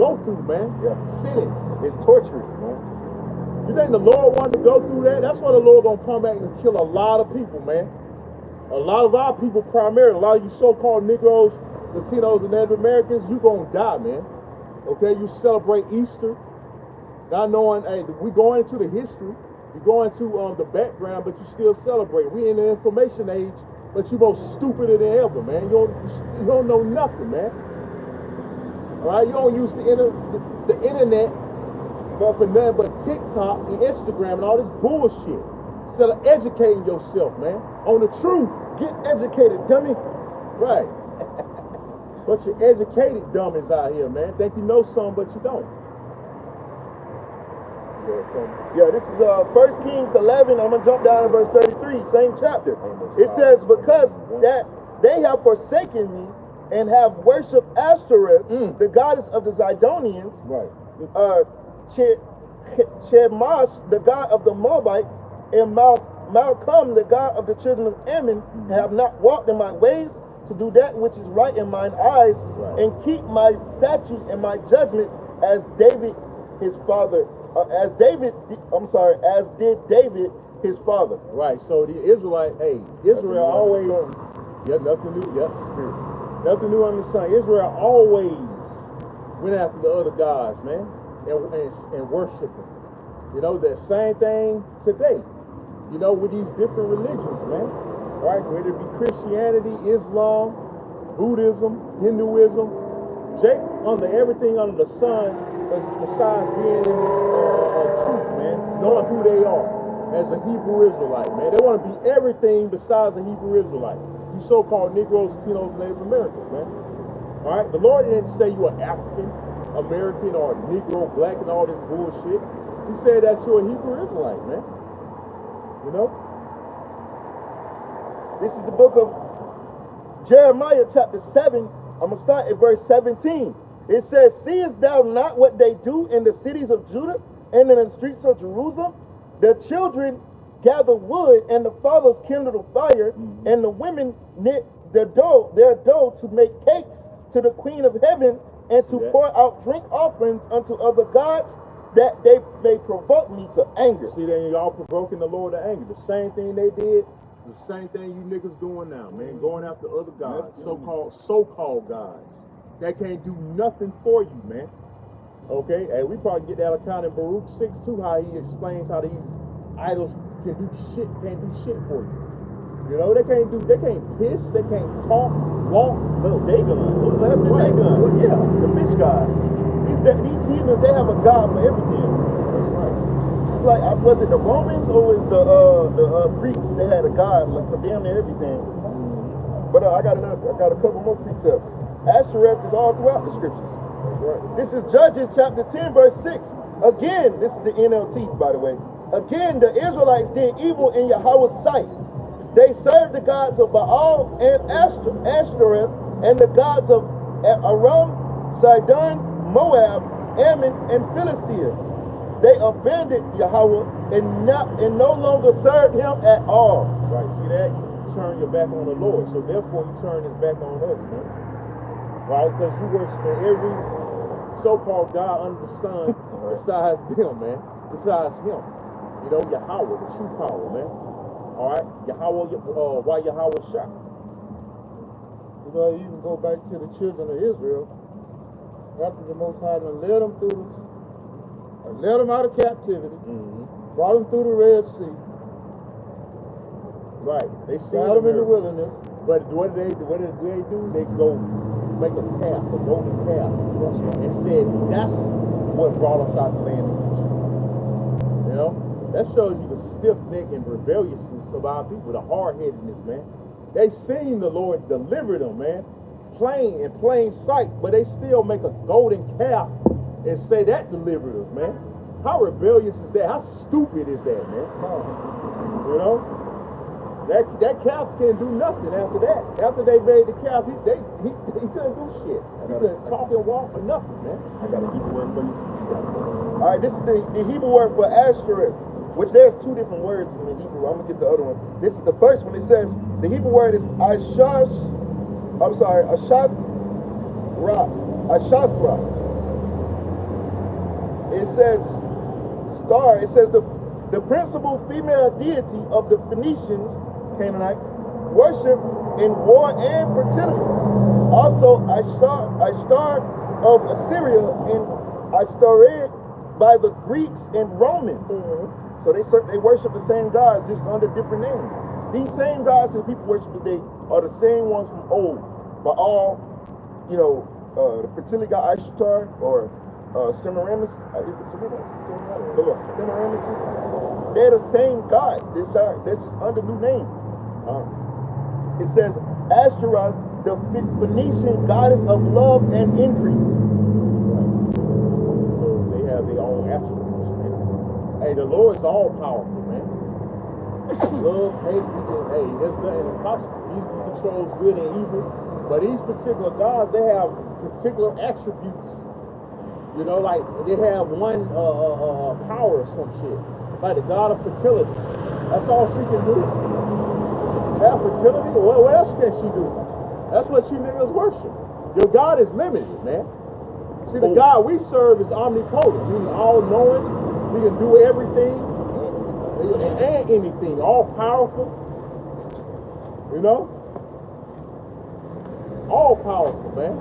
go through, man. Yeah, sentence. It's torturous, man. You think the Lord wanted to go through that? That's why the Lord gonna come back and kill a lot of people, man. A lot of our people, primarily, a lot of you so-called Negroes, Latinos, and Native Americans, you gonna die, man. Okay, you celebrate Easter, not knowing, hey, we go into the history, you go into the background, but you still celebrate. We in the information age, but you more stupider than ever, man. You don't know nothing, man. All right, you don't use the internet. But for nothing but TikTok and Instagram and all this bullshit. Instead of educating yourself, man, on the truth. Get educated, dummy. Right. But you educated dummies out here, man. Think you know something, but you don't. Yeah, this is 1 Kings 11. I'm going to jump down to verse 33, same chapter. It says, because that they have forsaken me and have worshipped Ashtoreth, the goddess of the Zidonians, right. Shemash, the god of the Moabites, and Malcolm, the god of the children of Ammon, have not walked in my ways to do that which is right in mine eyes, and keep my statutes and my judgment, as David his father, as did David his father. Right. So the Israelite, Israel always, nothing new, spirit, nothing new under the sun. Israel always went after the other gods, man. And worship him. You know, that same thing today. You know, with these different religions, man. Right? Whether it be Christianity, Islam, Buddhism, Hinduism. Jake, under everything under the sun, besides being in this truth, man, knowing who they are as a Hebrew Israelite, man. They want to be everything besides a Hebrew Israelite. You so-called Negroes, Latinos, and Native Americans, man. All right? The Lord didn't say you are African, American, or Negro, black, and all this bullshit. He said that you're a Hebrew Israelite, man. You know? This is the book of Jeremiah, chapter 7. I'm going to start at verse 17. It says, seest thou not what they do in the cities of Judah and in the streets of Jerusalem? The children gather wood, and the fathers kindle the fire, and the women knit their dough to make cakes to the Queen of Heaven, and to pour out drink offerings unto other gods, that they may provoke me to anger. See, then y'all provoking the Lord to anger. The same thing they did, the same thing you niggas doing now, man. Going after other gods, so-called gods. That can't do nothing for you, man. Okay? And we probably get that account in Baruch 6 too, how he explains how these idols can't do shit for you. You know, they can't piss, they can't talk, walk. Little Dagon. What happened to Dagon? Well, yeah. The fish god. These heathens, they have a god for everything. That's right. It's like, was it the Romans or was the Greeks? They had a god like for damn near everything. But I got a couple more precepts. Ashtoreth is all throughout the scriptures. That's right. This is Judges chapter 10, verse 6. Again, this is the NLT, by the way. Again, the Israelites did evil in Yahweh's sight. They served the gods of Baal and Ashtoreth, and the gods of Aram, Sidon, Moab, Ammon, and Philistia. They abandoned Yahweh and no longer served him at all. Right, see that? You turn your back on the Lord. So therefore you turn his back on us, man. Right? Because you worship every so-called God under the sun besides them, man. Besides him. You know, Yahweh, the true power, man. Alright? Yahweh, why Yahweh shot? You know, you can go back to the children of Israel. After the Most High done led them through led them out of captivity, brought them through the Red Sea, right? They got them in the wilderness. But what did they do? They go make a calf, a golden calf, and said that's what brought us out the land of Egypt. You know, that shows you the stiff neck and rebelliousness of our people, the hard headedness, man. They seen the Lord deliver them, man, in plain sight, but they still make a golden calf and say that delivered us, man. How rebellious is that? How stupid is that, man? You know? That calf can't do nothing after that. After they made the calf, he couldn't do shit. He couldn't talk and walk or nothing, man. I got a Hebrew word for you. All right, this is the Hebrew word for Ashtoreth, which there's two different words in the Hebrew. I'm going to get the other one. This is the first one. It says, the Hebrew word is Ashathra. It says star. It says the principal female deity of the Phoenicians, Canaanites, worshipped in war and fertility. Also, Ishtar of Assyria and Ashtoreth by the Greeks and Romans. So they worship the same gods, just under different names. These same gods that people worship today are the same ones from old. Baal, you know, the fertility god Ishtar, or Semiramis. Is it Semiramis? They're the same god. They're just under new names. It says Ashtoreth, the Phoenician goddess of love and increase. They have their own attributes, man. Hey, the Lord is all powerful, man. Love, hate, hey, there's nothing impossible. He controls good and evil. But these particular gods, they have particular attributes. You know, like they have one power or some shit. Like the god of fertility. That's all she can do. Have fertility? What else can she do? That's what you niggas worship. Your God is limited, man. See, the God we serve is omnipotent, meaning all-knowing. He can do everything and anything, all-powerful. You know? All-powerful, man.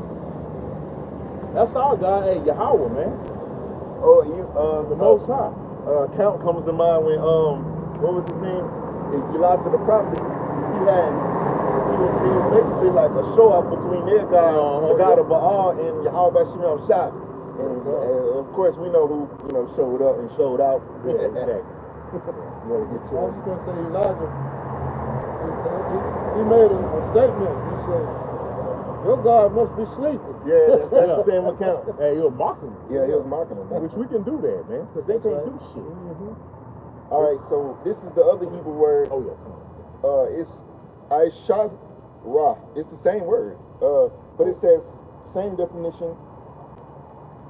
That's our God, hey, Yahweh, man. Oh, the Most High. Count comes to mind when, what was his name? Elijah the prophet. He was basically like a show off between their God, the God of Baal, and Yahweh Bashim Shah. And of course, we know who showed up and showed out. Yeah, exactly. I was just going to say Elijah. He made a statement. He said, "Your God must be sleeping." Yeah, that's the same account. Hey, he was mocking them. Yeah, he was mocking them. Which we can do that, man, because they can't do shit. All right, so this is the other Hebrew word. Oh yeah. It's Ishathra. It's the same word, but it says same definition.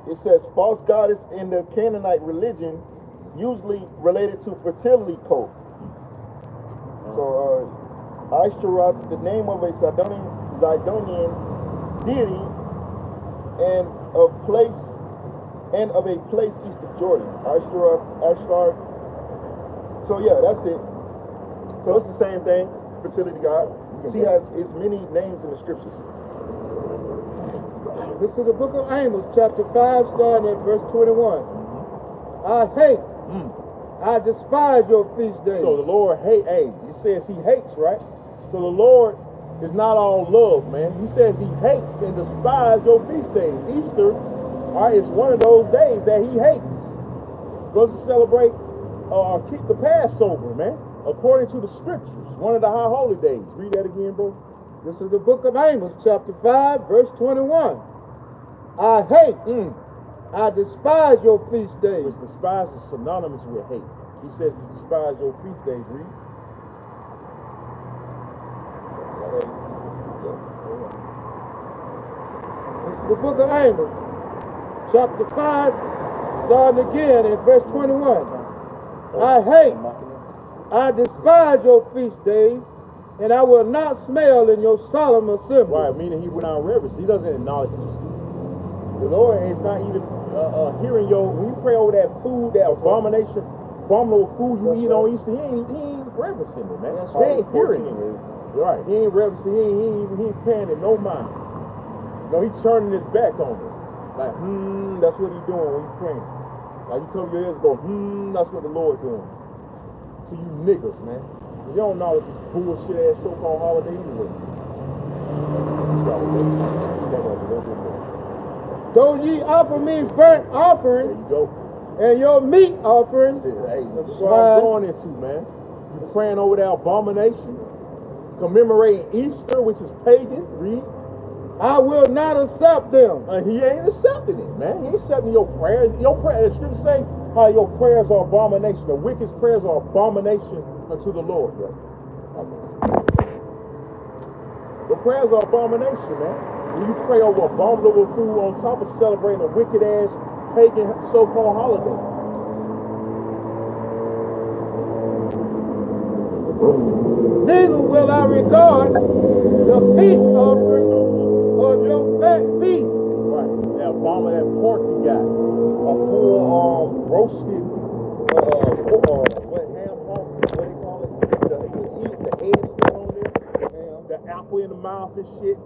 It says false goddess in the Canaanite religion, usually related to fertility cult. So Ishtaroth, the name of a Zidonian deity, and of a place east of Jordan. Ashtar. So yeah, that's it. So it's the same thing, fertility god. She has many names in the scriptures. This is the book of Amos, chapter 5, starting at verse 21. I despise your feast days. So the Lord he says he hates, right? So the Lord is not all love, man. He says he hates and despises your feast days. Easter, all right, is one of those days that he hates. Goes to celebrate or keep the Passover, man, according to the scriptures. One of the high holy days. Read that again, bro. This is the book of Amos, chapter 5, verse 21. I despise your feast days. Which despise is synonymous with hate. He says he despised your feast days. Read. This is the book of Amos, chapter 5, starting again at verse 21. I despise your feast days, and I will not smell in your solemn assembly. Right, meaning he went out reverence. He doesn't acknowledge Easter. The Lord is not even hearing when you pray over that food, that abominable food you eat on Easter, he ain't reverencing it, man. He ain't hearing it. Right, he ain't reverencing, he ain't paying it no mind. No, he's turning his back on it. Like, that's what he's doing when he's praying. Like, you cover your ears and go, that's what the Lord doing. To you niggas, man. You don't know it's this bullshit ass so-called holiday anyway. Though ye offer me burnt offering, There you go. and your meat offerings, Hey, that's what I was going into, man. You praying over that abomination, commemorating Easter, which is pagan. Read. I will not accept them. He ain't accepting it, man. He ain't accepting your prayers. Your prayer, the scripture say how your prayers are abomination. The wicked prayers are abomination unto the Lord, bro. The prayers are abomination, man. When you pray over abominable food on top of celebrating a wicked ass pagan so-called holiday. Neither will I regard the peace offering of your fat beast. Right. That pork you got. A full roasted what ham hock, what they call it? The head still on there. The apple in the mouth and shit.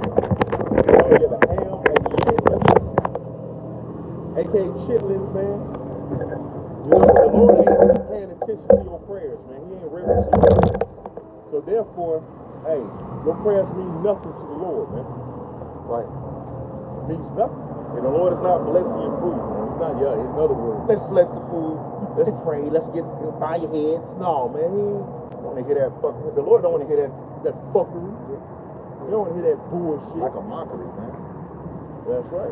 Oh yeah, the ham and shit. AKA chitlins, man. You know, the Lord ain't paying attention to your prayers, man. He ain't reverencing your prayers. So therefore, hey, your prayers mean nothing to the Lord, man. Right. It means nothing. And the Lord is not blessing your food, man. It's not, yeah, in other words. Let's bless the food. Let's pray. Let's bow your heads. No, man. He Want to hear that fuck? The Lord don't want to hear that fuckery. You don't want to hear that bullshit. like a mockery, man. That's right.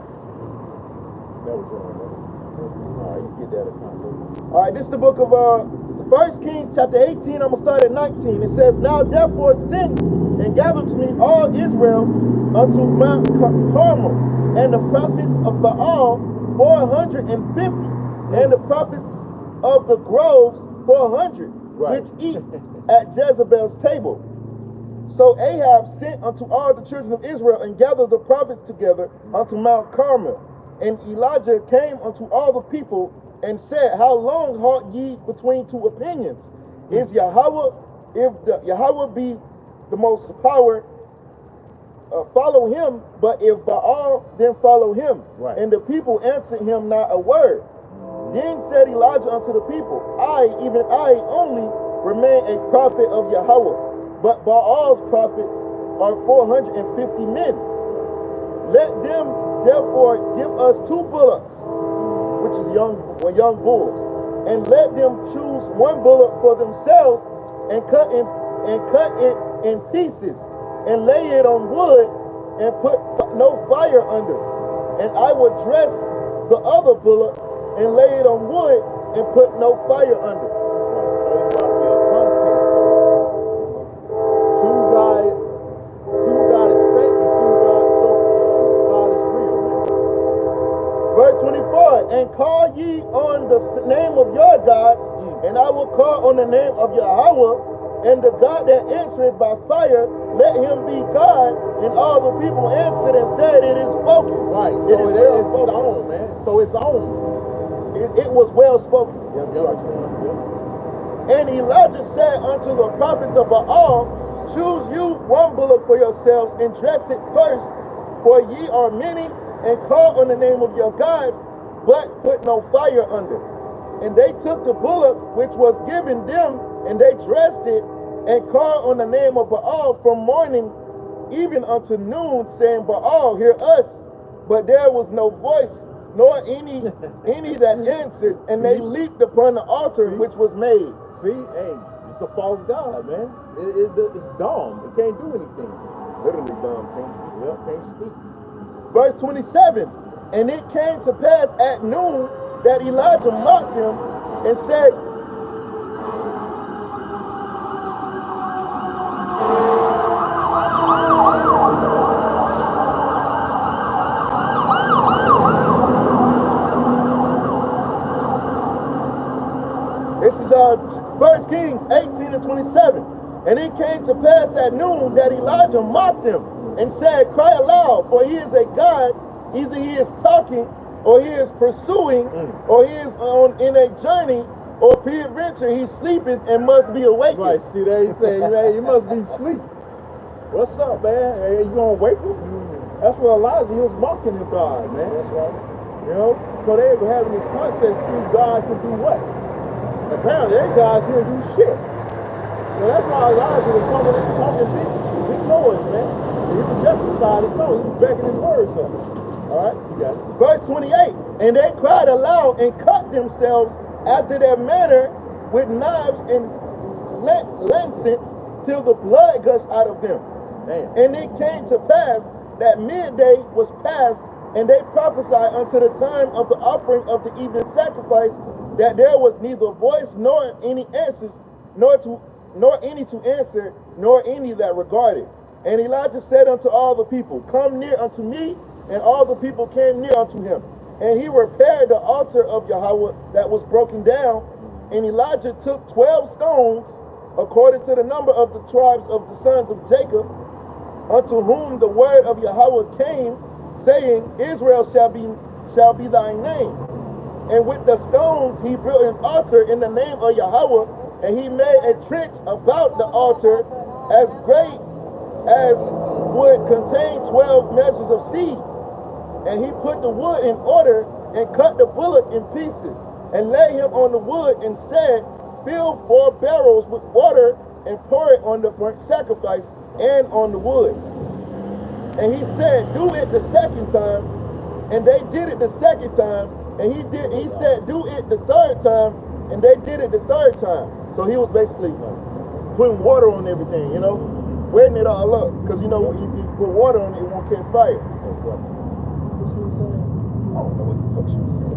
That was all right. All right, you get that accomplished. All right, this is the book of 1 Kings chapter 18. I'm going to start at 19. It says, Now therefore send and gather to me all Israel unto Mount Carmel, and the prophets of Baal 450, and the prophets of the groves 400, which eat at Jezebel's table. So Ahab sent unto all the children of Israel and gathered the prophets together unto Mount Carmel. And Elijah came unto all the people and said, How long halt ye between two opinions? Is Yahweh, if the Yahweh be the most power, follow him, but if Baal, then follow him. Right. And the people answered him not a word. Then said Elijah unto the people, even I only, remain a prophet of Yahweh, but Baal's prophets are 450 men. Let them therefore give us 2 bullocks, which is young bulls, and let them choose 1 bullock for themselves, and cut it in pieces, and lay it on wood, and put no fire under. And I will dress the other bullock, and lay it on wood, and put no fire under. Verse 24, and call ye on the name of your gods, and I will call on the name of Yahweh, and the God that answereth by fire, let him be God. And all the people answered and said, It is spoken. Right, so it is well spoken. On, man. So it's on. It was well spoken. Yes, yeah. And Elijah said unto the prophets of Baal, Choose you 1 bullock for yourselves, and dress it first, for ye are many, and call on the name of your gods, but put no fire under. And they took the bullock which was given them, and they dressed it, and called on the name of Baal from morning even unto noon, saying, Baal, hear us. But there was no voice, nor any that answered, and they leaped upon the altar which was made. See, hey, it's a false god, man. It's dumb. It can't do anything. Literally dumb, can't speak. Yep, can't speak. Verse 27, and it came to pass at noon that Elijah mocked them and said, this is 1 Kings 18 and 27. And it came to pass at noon that Elijah mocked them and said, cry aloud, for he is a God. Either he is talking, or he is pursuing, or he is in a journey, or peradventure he sleepeth and must be awakened. Right, see, they say, man, you must be asleep. What's up, man? Hey, you gonna wake him? That's what Elijah, he was mocking the God, man. That's right. You know? So they were having this contest, see God can do what? Apparently, that God couldn't do shit. So that's why Elijah was talking big noise, man. He was justified in tongue. He was backing his words up. All right, you got it. Verse 28, and they cried aloud and cut themselves after their manner with knives and lancets till the blood gushed out of them. Damn. And it came to pass that midday was past, and they prophesied unto the time of the offering of the evening sacrifice, that there was neither voice nor any answer, nor any to answer, nor any that regarded. And Elijah said unto all the people, come near unto me. And all the people came near unto him. And he repaired the altar of Yahweh that was broken down. And Elijah took 12 stones, according to the number of the tribes of the sons of Jacob, unto whom the word of Yahweh came, saying, Israel shall be thy name. And with the stones he built an altar in the name of Yahweh, and he made a trench about the altar as great as would contain 12 measures of seeds. And he put the wood in order and cut the bullock in pieces and laid him on the wood and said, fill 4 barrels with water and pour it on the burnt sacrifice and on the wood. And he said, do it the second time. And they did it the second time. And he said, do it the third time. And they did it the third time. So he was basically putting water on everything, you know, wetting it all up. Because, you know, if you put water on it, it won't catch fire. I don't know what the fuck she was saying.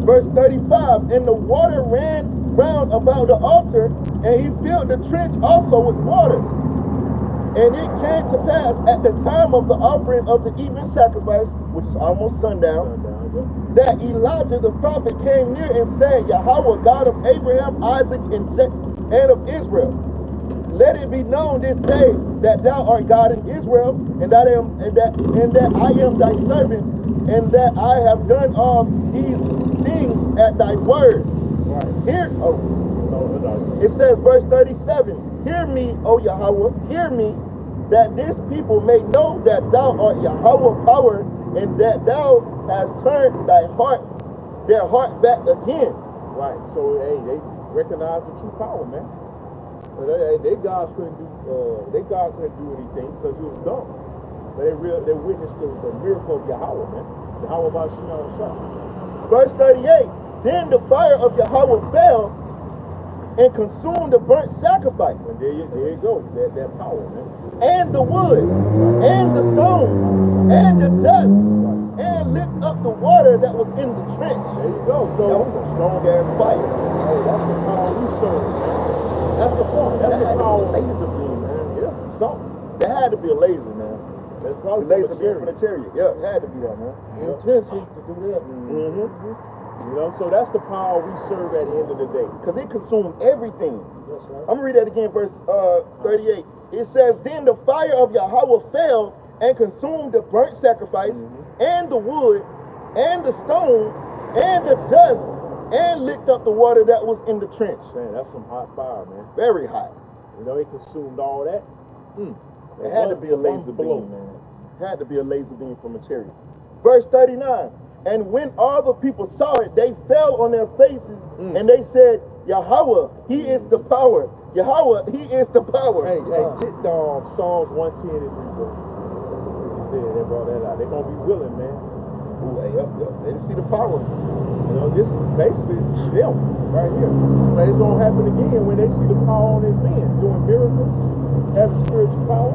Verse 35, and the water ran round about the altar, and he filled the trench also with water. And it came to pass at the time of the offering of the evening sacrifice, which is almost sundown, that Elijah the prophet came near and said, Yahweh, God of Abraham, Isaac, and of Israel, let it be known this day that thou art God in Israel, and that I am thy servant, and that I have done all these things at thy word. Right. It says, verse 37, hear me, O Yahweh, hear me, that this people may know that thou art Yahweh power, and that thou hast turned their heart back again. Right. So hey, they recognize the true power, man. They God couldn't do anything because he was dumb. But they witnessed the miracle of Yahweh, man. Yahweh by Shema. Verse 38, then the fire of Yahweh fell and consumed the burnt sacrifice. And there you go, that power, man. And the wood, and the stones, and the dust, and licked up the water that was in the trench. There you go. So that was some strong ass fire. Hey, that's the power we serve, man. That's the point. That's the power. Laser beam, man. Yeah, something. There had to be a laser, man. That's probably the laser beam from the chariot. Yeah, it had to be that, man. Intensity to do that. You know, so that's the power we serve at the end of the day. Because it consumed everything. That's right. I'm going to read that again, verse 38. It says, then the fire of Yahweh fell and consumed the burnt sacrifice, and the wood, and the stones, and the dust, and licked up the water that was in the trench. Man, that's some hot fire, man. Very hot. You know, it consumed all that. It had to be a laser beam, man. It had to be a laser beam from a chariot. Verse 39. And when all the people saw it, they fell on their faces, and they said, Yahweh, he is the power. Yahweh, he is the power. Hey, get Psalms 110 and 3, bro. Since you said they brought that out. They're going to be willing, man. Ooh, hey, up. They didn't see the power. You know, this is basically them right here. But it's going to happen again when they see the power on his men, doing miracles, having spiritual power.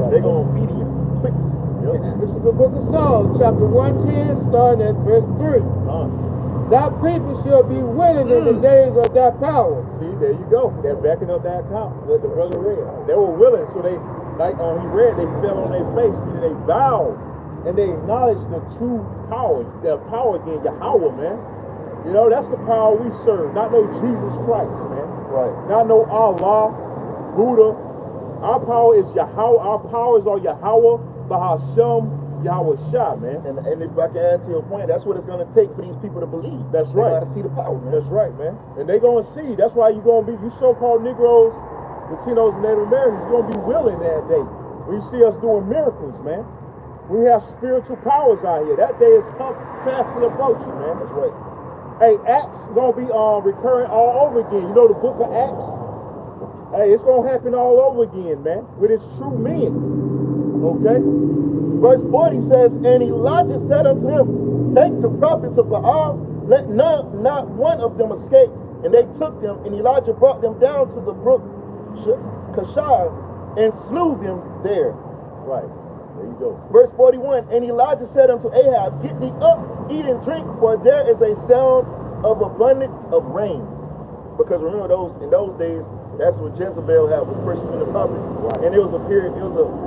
They're going to obedient quick. This is the book of Psalms, chapter 110, starting at verse 3. Thy people shall be willing in the days of thy power. See, there you go. They're backing up that account, what the brother read. They were willing, so they, like he read, they fell on their face, meaning they bowed, and they acknowledged the true power, the power again, Yahweh, man. You know, that's the power we serve, not no Jesus Christ, man. Right. Not no Allah, Buddha. Our power is Yahweh. Our powers are Yahweh, Bahasham, Yahweh Shah, man. And if I can add to your point, that's what it's going to take for these people to believe. That's they right. They got to see the power, man. That's right, man. And they going to see. That's why you going to be, you so-called Negroes, Latinos, and Native Americans, you're going to be willing that day. When you see us doing miracles, man. We have spiritual powers out here. That day is fastly approaching, man. That's right. Hey, Acts going to be recurring all over again. You know the book of Acts? Hey, it's going to happen all over again, man. With its true men. Okay? Verse 40 says, and Elijah said unto them, take the prophets of Baal, let not one of them escape. And they took them, and Elijah brought them down to the brook Kashar and slew them there. Right. There you go. Verse 41, and Elijah said unto Ahab, get thee up, eat and drink, for there is a sound of abundance of rain. Because remember, in those days, that's what Jezebel had, was persecuting the prophets. Right. And it was a period,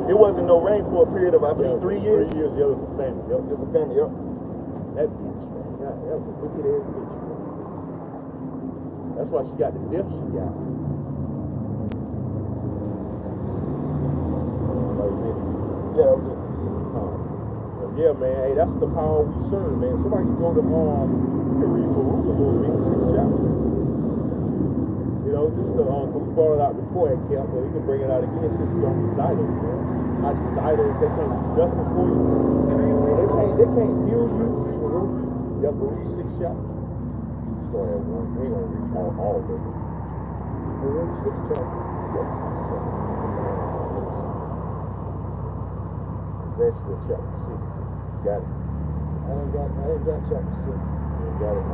it wasn't no rain for a period of, I believe, 3 years. 3 years, yeah, it was a famine. Yep. It was a famine, yep. That bitch, man. God, that was a wicked ass bitch, man. That's why she got the death she got. Yeah, that was it. Yeah, man. Hey, that's the power we serve, man. Somebody can go to you can read Baruch a little bit, 6 chapters. You know, just we brought it out before at camp, but we can bring it out again since we on these idols, man. How these idols, they can't do nothing for you. They can't heal you. Yeah, Baruch 6 chapters. Start at 1. We ain't gonna read all of it. Baruch 6 chapters. Yeah, 6 chapters. Ezekiel chapter 6. Got it. I ain't got chapter 6. You got it.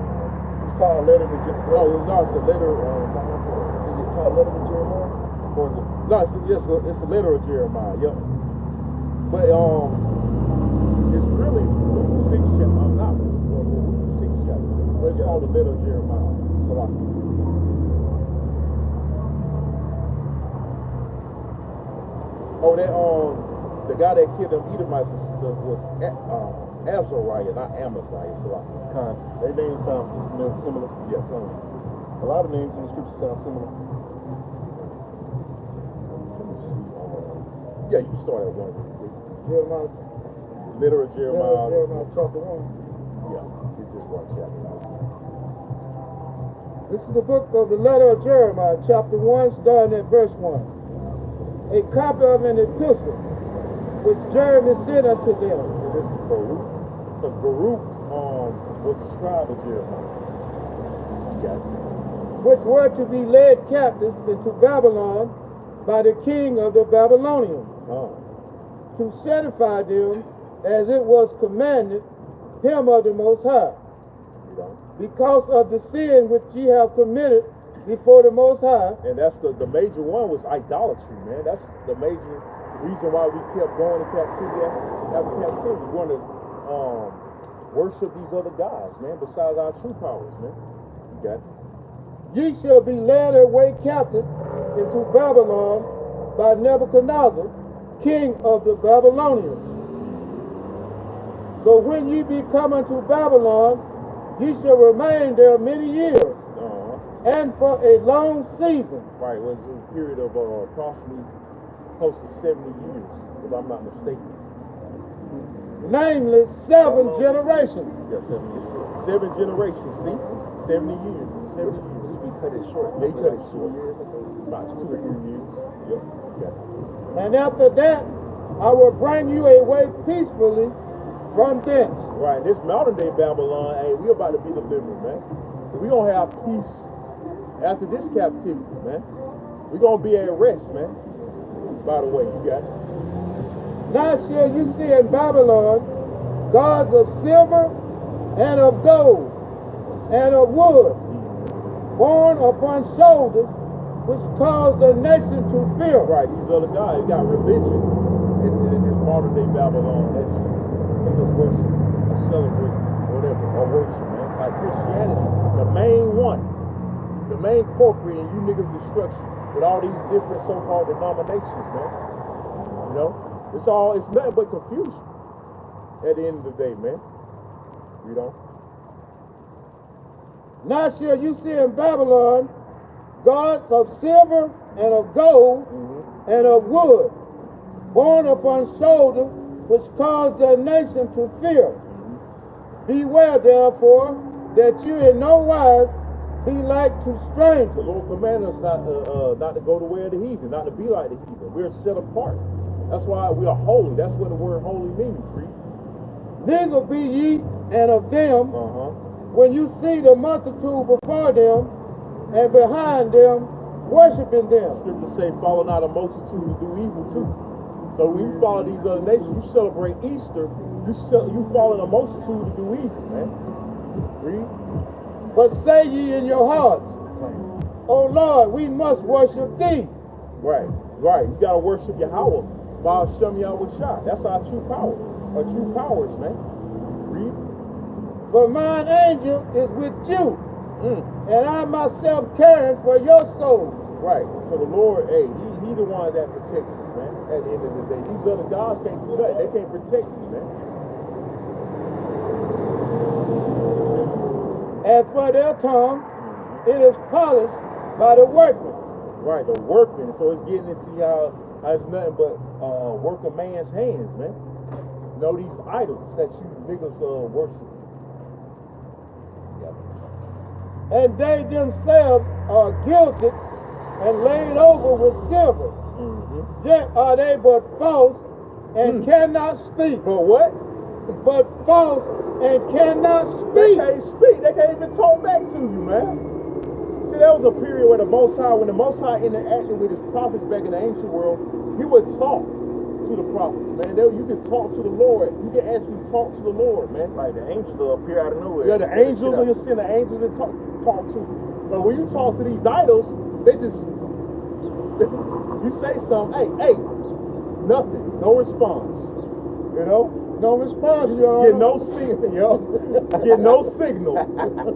It's called a letter to Jeremiah. No, it's a letter. Is it called letter to Jeremiah? Or is it? No, it's a letter of Jeremiah. Yep. But it's really Luke 6 chapter. Not Luke 6 chapter. But it's called the letter of Jeremiah. So like. Oh, that the guy that killed them Edomites was Azariah, not Amaziah. So like. Their names sound similar. Yeah. A lot of names in the scripture sound similar. Let me see. Yeah, you can start at 1 real quick. Jeremiah. Letter of Jeremiah. Jeremiah chapter 1. Yeah, it's just 1 chapter. This is the book of the letter of Jeremiah, chapter 1, starting at verse 1. A copy of an epistle which Jeremiah sent unto them. And this is Baruch. Because Baruch was a scribe of Jeremiah. Which were to be led captives into Babylon by the king of the Babylonians, to satisfy them as it was commanded him of the Most High, because of the sin which ye have committed before the Most High. And that's the major one was idolatry, man. That's the major reason why we kept going to captivity after captivity. We want to worship these other gods, man, besides our true powers, man. You got it? Ye shall be led away captive into Babylon by Nebuchadnezzar, king of the Babylonians. So when ye be come unto Babylon, ye shall remain there many years, and for a long season. Right, it was a period of approximately close to 70 years, if I'm not mistaken. Namely, 7 generations. Yeah, 7 years. 7 generations, see? 70 years. 70 years. He cut it short. They cut it 2 short. years, I think. About 2 or 3 years. Yep. Yeah. And after that, I will bring you away peacefully from thence. Right, this modern day Babylon, hey, we about to be delivered, man. We gonna have peace after this captivity, man. We gonna be at rest, man. By the way, you got it. Now shall you see in Babylon gods of silver and of gold and of wood, borne upon shoulders, which cause the nation to fear. Right, these other guys got religion in this modern day Babylon. They just worship or celebrate whatever, or worship, man. Like like Christianity, the main one, the main corporate in you niggas' destruction with all these different so-called denominations, man. You know, it's nothing but confusion at the end of the day, man. You know. Now shall you see in Babylon gods of silver and of gold and of wood, borne upon shoulders, which cause the nation to fear. Beware therefore that you in no wise be like to strangers. The Lord commanded us not to go the way of the heathen, not to be like the heathen. We're set apart. That's why we are holy. That's what the word holy means, read. Neither be ye and of them, when you see the multitude before them and behind them, worshiping them. Scriptures say, follow not a multitude to do evil too. So when you follow these other nations, you celebrate Easter, you follow a multitude to do evil, man. Read. But say ye in your hearts, O Lord, we must worship thee. Right. You gotta worship Yahweh by Hashem Yahweh Shah. That's our true power. Our true powers, man. Read. For mine angel is with you, and I myself caring for your soul. Right. So the Lord, he the one that protects us, man. At the end of the day, these other gods can't do that. They can't protect you, man. As for their tongue, it is polished by the workman. Right, the workman. So it's getting into y'all. It's nothing but work of man's hands, man. You know these idols that you niggas worship. And they themselves are gilded and laid over with silver. Yet are they but false and cannot speak. But what? But false and cannot They speak. can't speak. They can't even talk back to you, man. See, there was a period where when the Most High interacted with his prophets back in the ancient world, he would talk to the prophets, man. You can talk to the Lord. You can actually talk to the Lord, man. Like the angels will appear out of nowhere. Yeah, the angels, you'll send the angels and talk to you. But when you talk to these idols, they just, you say something, hey, nothing, no response. You know? No response, y'all. Get no signal, yo. Get no signal.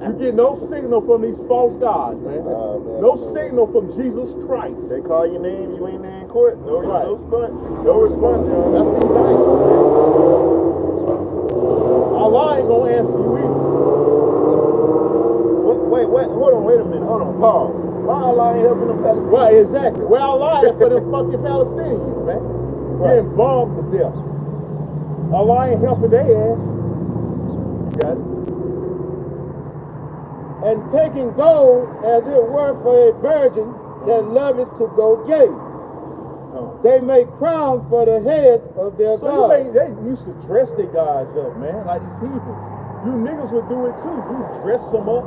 You get no signal from these false gods, man. Man, no signal from Jesus Christ. They call your name, you ain't there in court. No response. No response. That's these idols, man. Allah ain't gonna answer you either. Wait, wait a minute, hold on, pause. Why Allah ain't helping the Palestinians? Right, exactly. Well, Allah ain't for them fucking Palestinians, man. Getting bombed to death. Allah ain't helping their ass. You got it? And taking gold as it were for a virgin that loveth to go gay. They make crowns for the heads of their So gods. they used to dress their guys up, man, like these heathens. You niggas would do it too. You dress them up.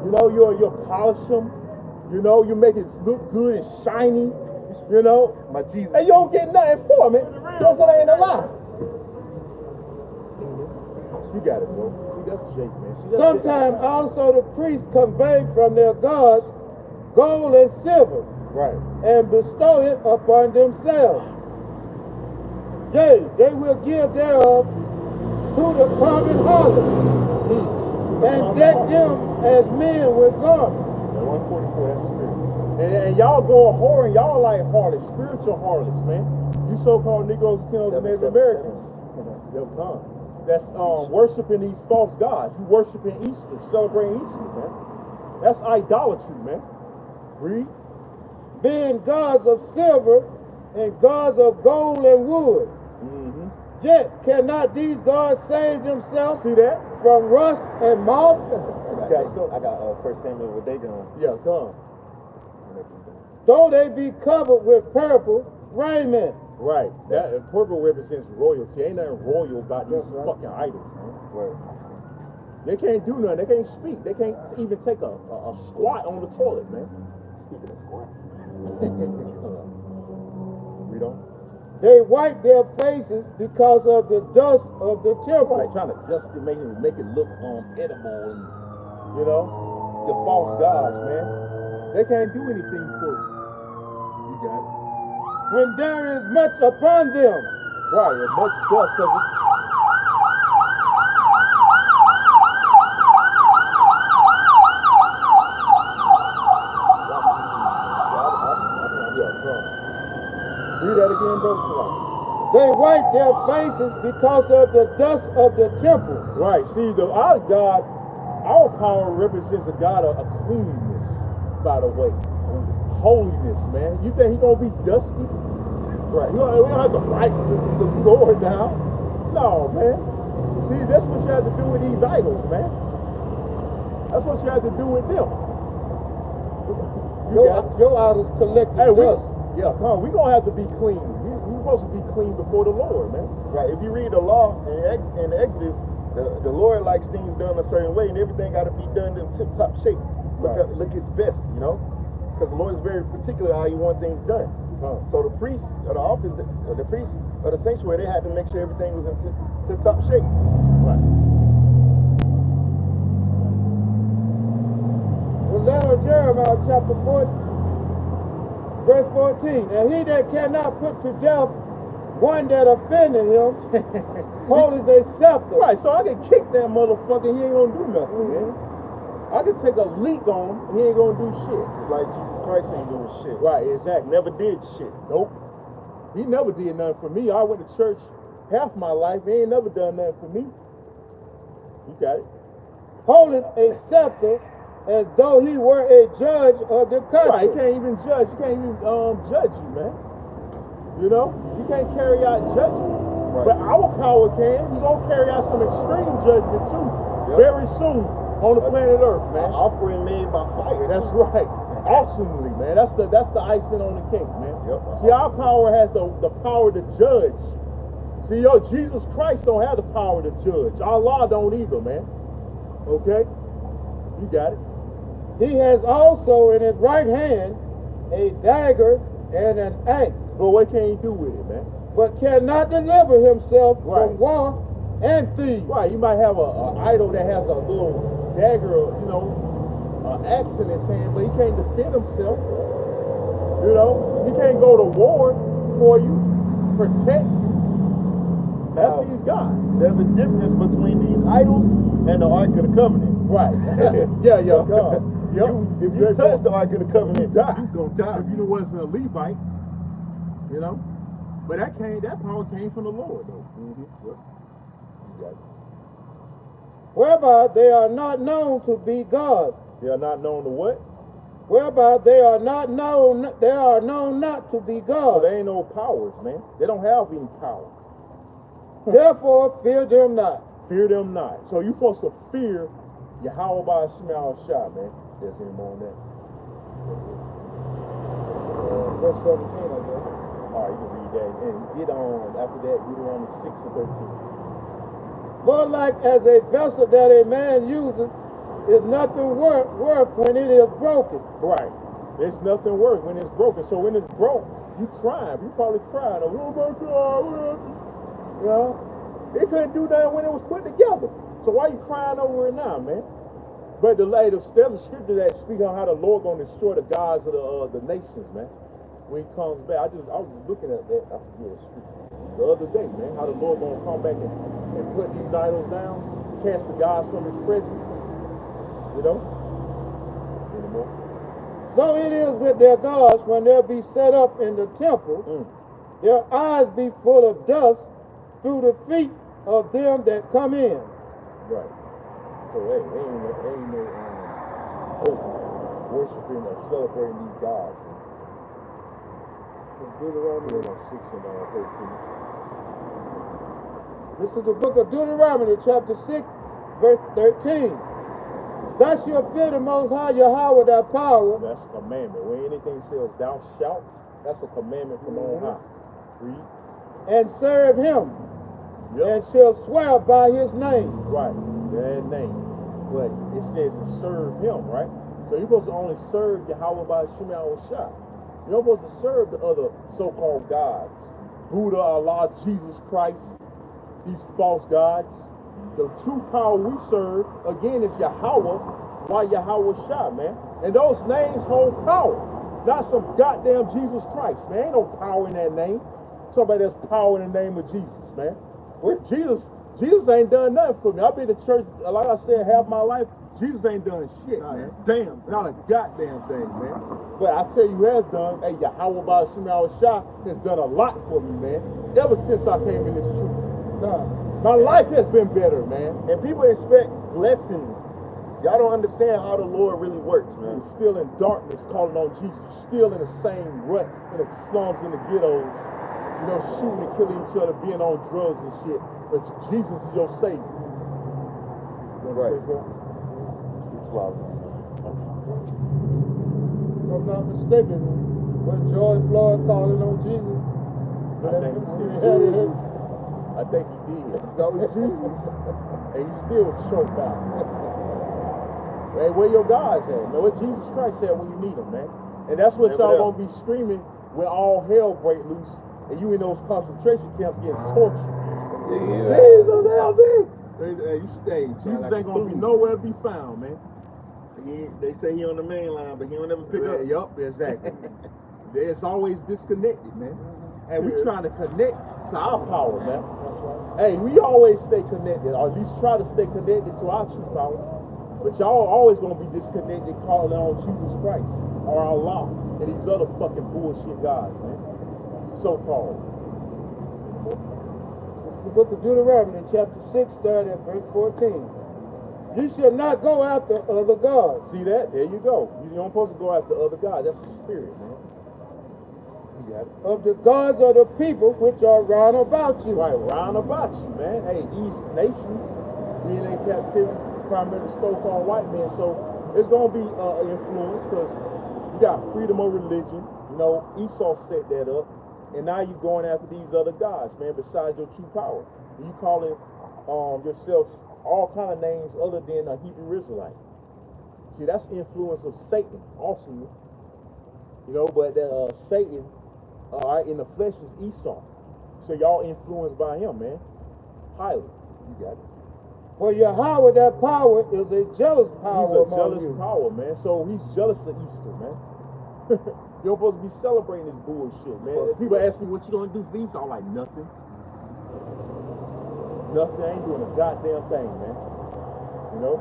You know, you polish them. You know, you make it look good and shiny. You know, My Jesus. and you don't get nothing for it. Because it ain't a lie. You got it, bro. See, that's Jake, man. See, that's Sometimes Jake. also the priests convey from their gods gold and silver, Right. and bestow it upon themselves. Yea, they will give thereof to the common harlot, and deck them as men with garments. Yeah, 144, that's spirit. And y'all go whoring, y'all like harlots, spiritual harlots, man. You so-called Negroes, Latinos, and Native Americans. They'll come. That's worshiping these false gods. You worshiping Easter, celebrating Easter, man. That's idolatry, man. Read. Being gods of silver and gods of gold and wood. Yet cannot these gods save themselves See that? from rust and moth? I got First Samuel what they doing. Yeah, come. Though they be covered with purple raiment. Right. That purple represents royalty. Ain't nothing royal about these fucking idols, man. Right. They can't do nothing. They can't speak. They can't even take a squat on the toilet, man. Speaking of squat. Read on. They wipe their faces because of the dust of the temple. Right, trying to just to make it look edible, and you know, the false gods, man. They can't do anything for you. You got it. When there is much upon them, Right, and much dust, because that again, bro. Salah. They wipe their faces because of the dust of the temple. Right. See, our God, our power represents a God of cleanliness, by the way. Holiness, man. You think he gonna be dusty? Right. We don't have to wipe the floor down. No, man. See, that's what you have to do with these idols, man. That's what you have to do with them. Your idols collected dust. Yeah, come on. We're going to have to be clean. We're supposed to be clean before the Lord, man. Right. If you read the law in Exodus, the Lord likes things done a certain way, and everything got to be done in tip-top shape. Look his best, you know? Because the Lord is very particular how he wants things done. So the priests of the office, the priests of the sanctuary, they had to make sure everything was in tip-top shape. Right. The letter of Jeremiah, chapter 4, verse 14. And he that cannot put to death one that offended him, holds a scepter. Right, so I can kick that motherfucker, he ain't gonna do nothing, man. I can take a leak on him, he ain't gonna do shit. It's like Jesus Christ ain't doing shit. Right, exactly. Never did shit. Nope. He never did nothing for me. I went to church half my life, he ain't never done nothing for me. You got it? Holdeth a scepter as though he were a judge of the country. Right, he can't even judge. He can't even judge you, man. You know? He can't carry out judgment. Right. But our power can. He's going to carry out some extreme judgment, too. Yep. Very soon on the planet Earth, man. An offering made by fire. That's right. Awesomely, man. That's the icing on the cake, man. Yep. See, our power has the power to judge. See, Jesus Christ don't have the power to judge. Allah don't either, man. Okay? You got it. He has also in his right hand a dagger and an axe. But what can he do with it, man? But cannot deliver himself right. from war and thieves. Right, you might have an idol that has a little dagger, you know, an axe in his hand, but he can't defend himself. You know, he can't go to war for you, protect you. That's these guys. There's a difference between these idols and the Ark of the Covenant. Right. yeah, God. Yep. If you touch the Ark of the Covenant, you're gonna die. If you know what's a Levite, you know. But that power came from the Lord, though. Mm-hmm. Yep. You got it. Whereby they are not known to be gods. They are not known to what? Whereby they are known not to be gods. So they ain't no powers, man. They don't have any power. Therefore, fear them not. Fear them not. So you're supposed to fear Yahweh by Shema Shah, man. There's any more on that. Verse 17, I guess. All right, you can read that. And get on, after that, Deuteronomy 6 and 13. For like as a vessel that a man uses is nothing worth when it is broken. Right. There's nothing worth when it's broken. So when it's broke, you crying. You probably crying. Oh my God. You know? It couldn't do that when it was put together. So why you crying over it now, man? But there's a scripture that speaks on how the Lord gonna destroy the gods of the nations, man. When he comes back, I was just looking at that. I forget a scripture the other day, man. How the Lord gonna come back and put these idols down, cast the gods from his presence. You know? Anymore? So it is with their gods when they'll be set up in the temple. Their eyes be full of dust through the feet of them that come in. Right. So hey, ain't no hope worshiping or celebrating these gods. Deuteronomy 6 and 13. This is the book of Deuteronomy, chapter 6, verse 13. Thou shalt fear the Most High Yahweh thy power. That's a commandment. When anything says thou shalt, that's a commandment from on high. Read. And serve him. Yep. And shall swear by his name. Right, that name. But it says to serve him, right? So you're supposed to only serve Yahweh by Shema Shah. You're not supposed to serve the other so-called gods. Buddha, Allah, Jesus Christ, these false gods. The true power we serve, again, is Yahweh by Yahweh Shah, man. And those names hold power. Not some goddamn Jesus Christ, man. Ain't no power in that name. Somebody that's power in the name of Jesus, man. Jesus ain't done nothing for me. I've been to church, like I said, half my life. Jesus ain't done shit, Not man. a damn thing. Not a goddamn thing, man. But I tell you who has done, hey, Yahweh Bashim Shah has done a lot for me, man. Ever since I came in this truth. My life has been better, man. And people expect blessings. Y'all don't understand how the Lord really works, man. You're still in darkness calling on Jesus. You're still in the same rut, in the slums, in the ghettos, you know, shooting and killing each other, being on drugs and shit. But Jesus is your Savior. You know what I'm saying? If I'm not mistaken, when George Floyd calling on Jesus, I think he said Jesus. I think he did. That was Jesus. And he still choked out. Hey, where your guys at? Know what Jesus Christ said when you need them, man. And that's what y'all gonna be screaming when all hell break loose and you in those concentration camps getting tortured. Jesus, help me! Hey, you stay. Jesus ain't gonna be nowhere to be found, man. They say he on the main line, but he don't ever pick up. Yup, exactly. It's always disconnected, man. And we trying to connect to our power, man. Hey, we always stay connected, or at least try to stay connected to our true power. But y'all always gonna be disconnected calling on Jesus Christ or Allah and these other fucking bullshit guys, man. So-called. It's the book of Deuteronomy, chapter 6, starting at verse 14. You shall not go after other gods. See that? There you go. You don't supposed to go after other gods. That's the spirit, man. You got it. Of the gods of the people which are round about you. Right, round about you, man. Hey, these nations being in captivity, primarily so-called white men, so it's gonna be influence because you got freedom of religion. You know, Esau set that up, and now you're going after these other gods, man. Besides your true power, you calling yourself all kind of names other than a Hebrew Israelite. See, that's influence of Satan, also. You know, but Satan, all right, in the flesh is Esau. So y'all influenced by him, man. Highly, you got it. For Yahweh, that power is a jealous power. He's a jealous power, man. So he's jealous of Easter, man. You're supposed to be celebrating this bullshit, man. People ask me, what you gonna do for Easter? I'm like, nothing. Nothing. I ain't doing a goddamn thing, man. You know?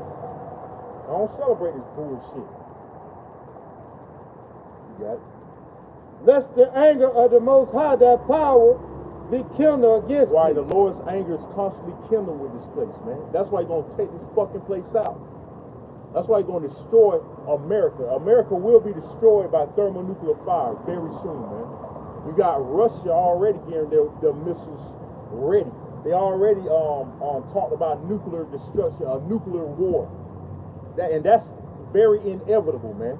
I don't celebrate this bullshit. You got it? Lest the anger of the Most High, that power, be kindled against Why you. the Lord's anger is constantly kindled with this place, man. That's why he's gonna take this fucking place out. That's why he's gonna destroy America. America will be destroyed by thermonuclear fire very soon, man. You got Russia already getting their missiles ready. They already talked about nuclear destruction, a nuclear war. That's very inevitable, man.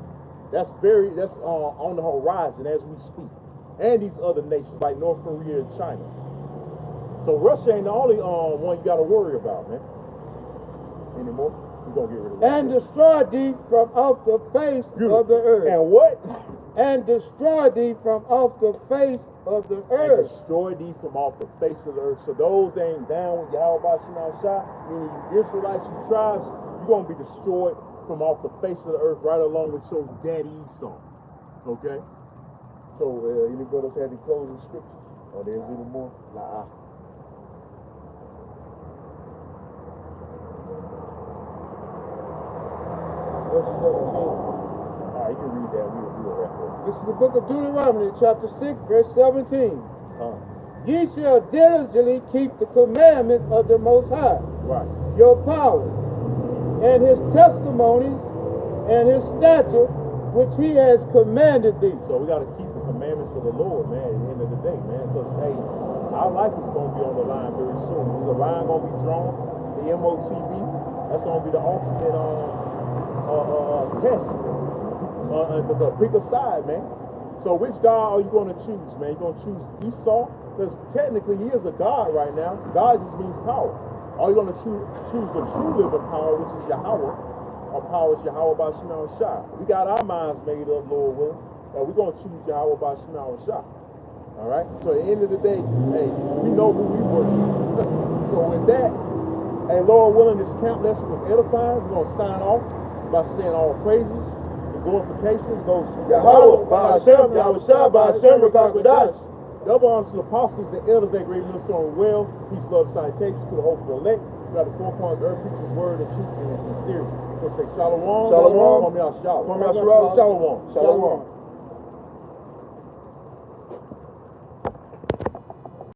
That's on the horizon as we speak. And these other nations like North Korea and China. So Russia ain't the only one you got to worry about, man. Anymore? We're gonna get rid of Russia. And destroy thee from off the face of the earth. And what? And destroy thee from off the face of the And earth. destroy thee from off the face of the earth. So those that ain't down with Yahweh Bashim Shah, meaning you Israelites, you tribes, you're gonna be destroyed from off the face of the earth right along with your daddy Esau. Okay? So, any brothers have any closing scriptures? Or there's any more? Nah. Verse 17. Alright, you can read that. We'll do it right there. This is the book of Deuteronomy, chapter 6, verse 17. Ye shall diligently keep the commandments of the Most High, Right. your power, and his testimonies, and his statute, which he has commanded thee. So we got to keep the commandments of the Lord, man, at the end of the day, man. Because, hey, our life is going to be on the line very soon. There's a line going to be drawn, the MOTB. That's going to be the ultimate test. Pick a side, man. So which God are you going to choose, man? You going to choose Esau? Because technically he is a God right now. God just means power. Are you going to choose the true living power, which is Yahweh? Our power is Yahweh Bashim Shah. We got our minds made up, Lord willing, and we're going to choose Yahweh Bashim Shah. All right? So at the end of the day, hey, we know who we worship. So with that, hey, Lord willing, this camp lesson was edifying. We're going to sign off by saying all praises. The glorifications goes to Yahweh, Ba'ashem, Yahushua, Ba'ashem, Rakakwadash. Double honors to the apostles, the elders, that great millstone well. Peace, love, salutations to the hopeful elect. got the 4 corners of the earth, preaches word and truth and it's sincere. We'll say shalom. Shalom. Call me out shalom. Call me out shalom. Shalom. Shalom.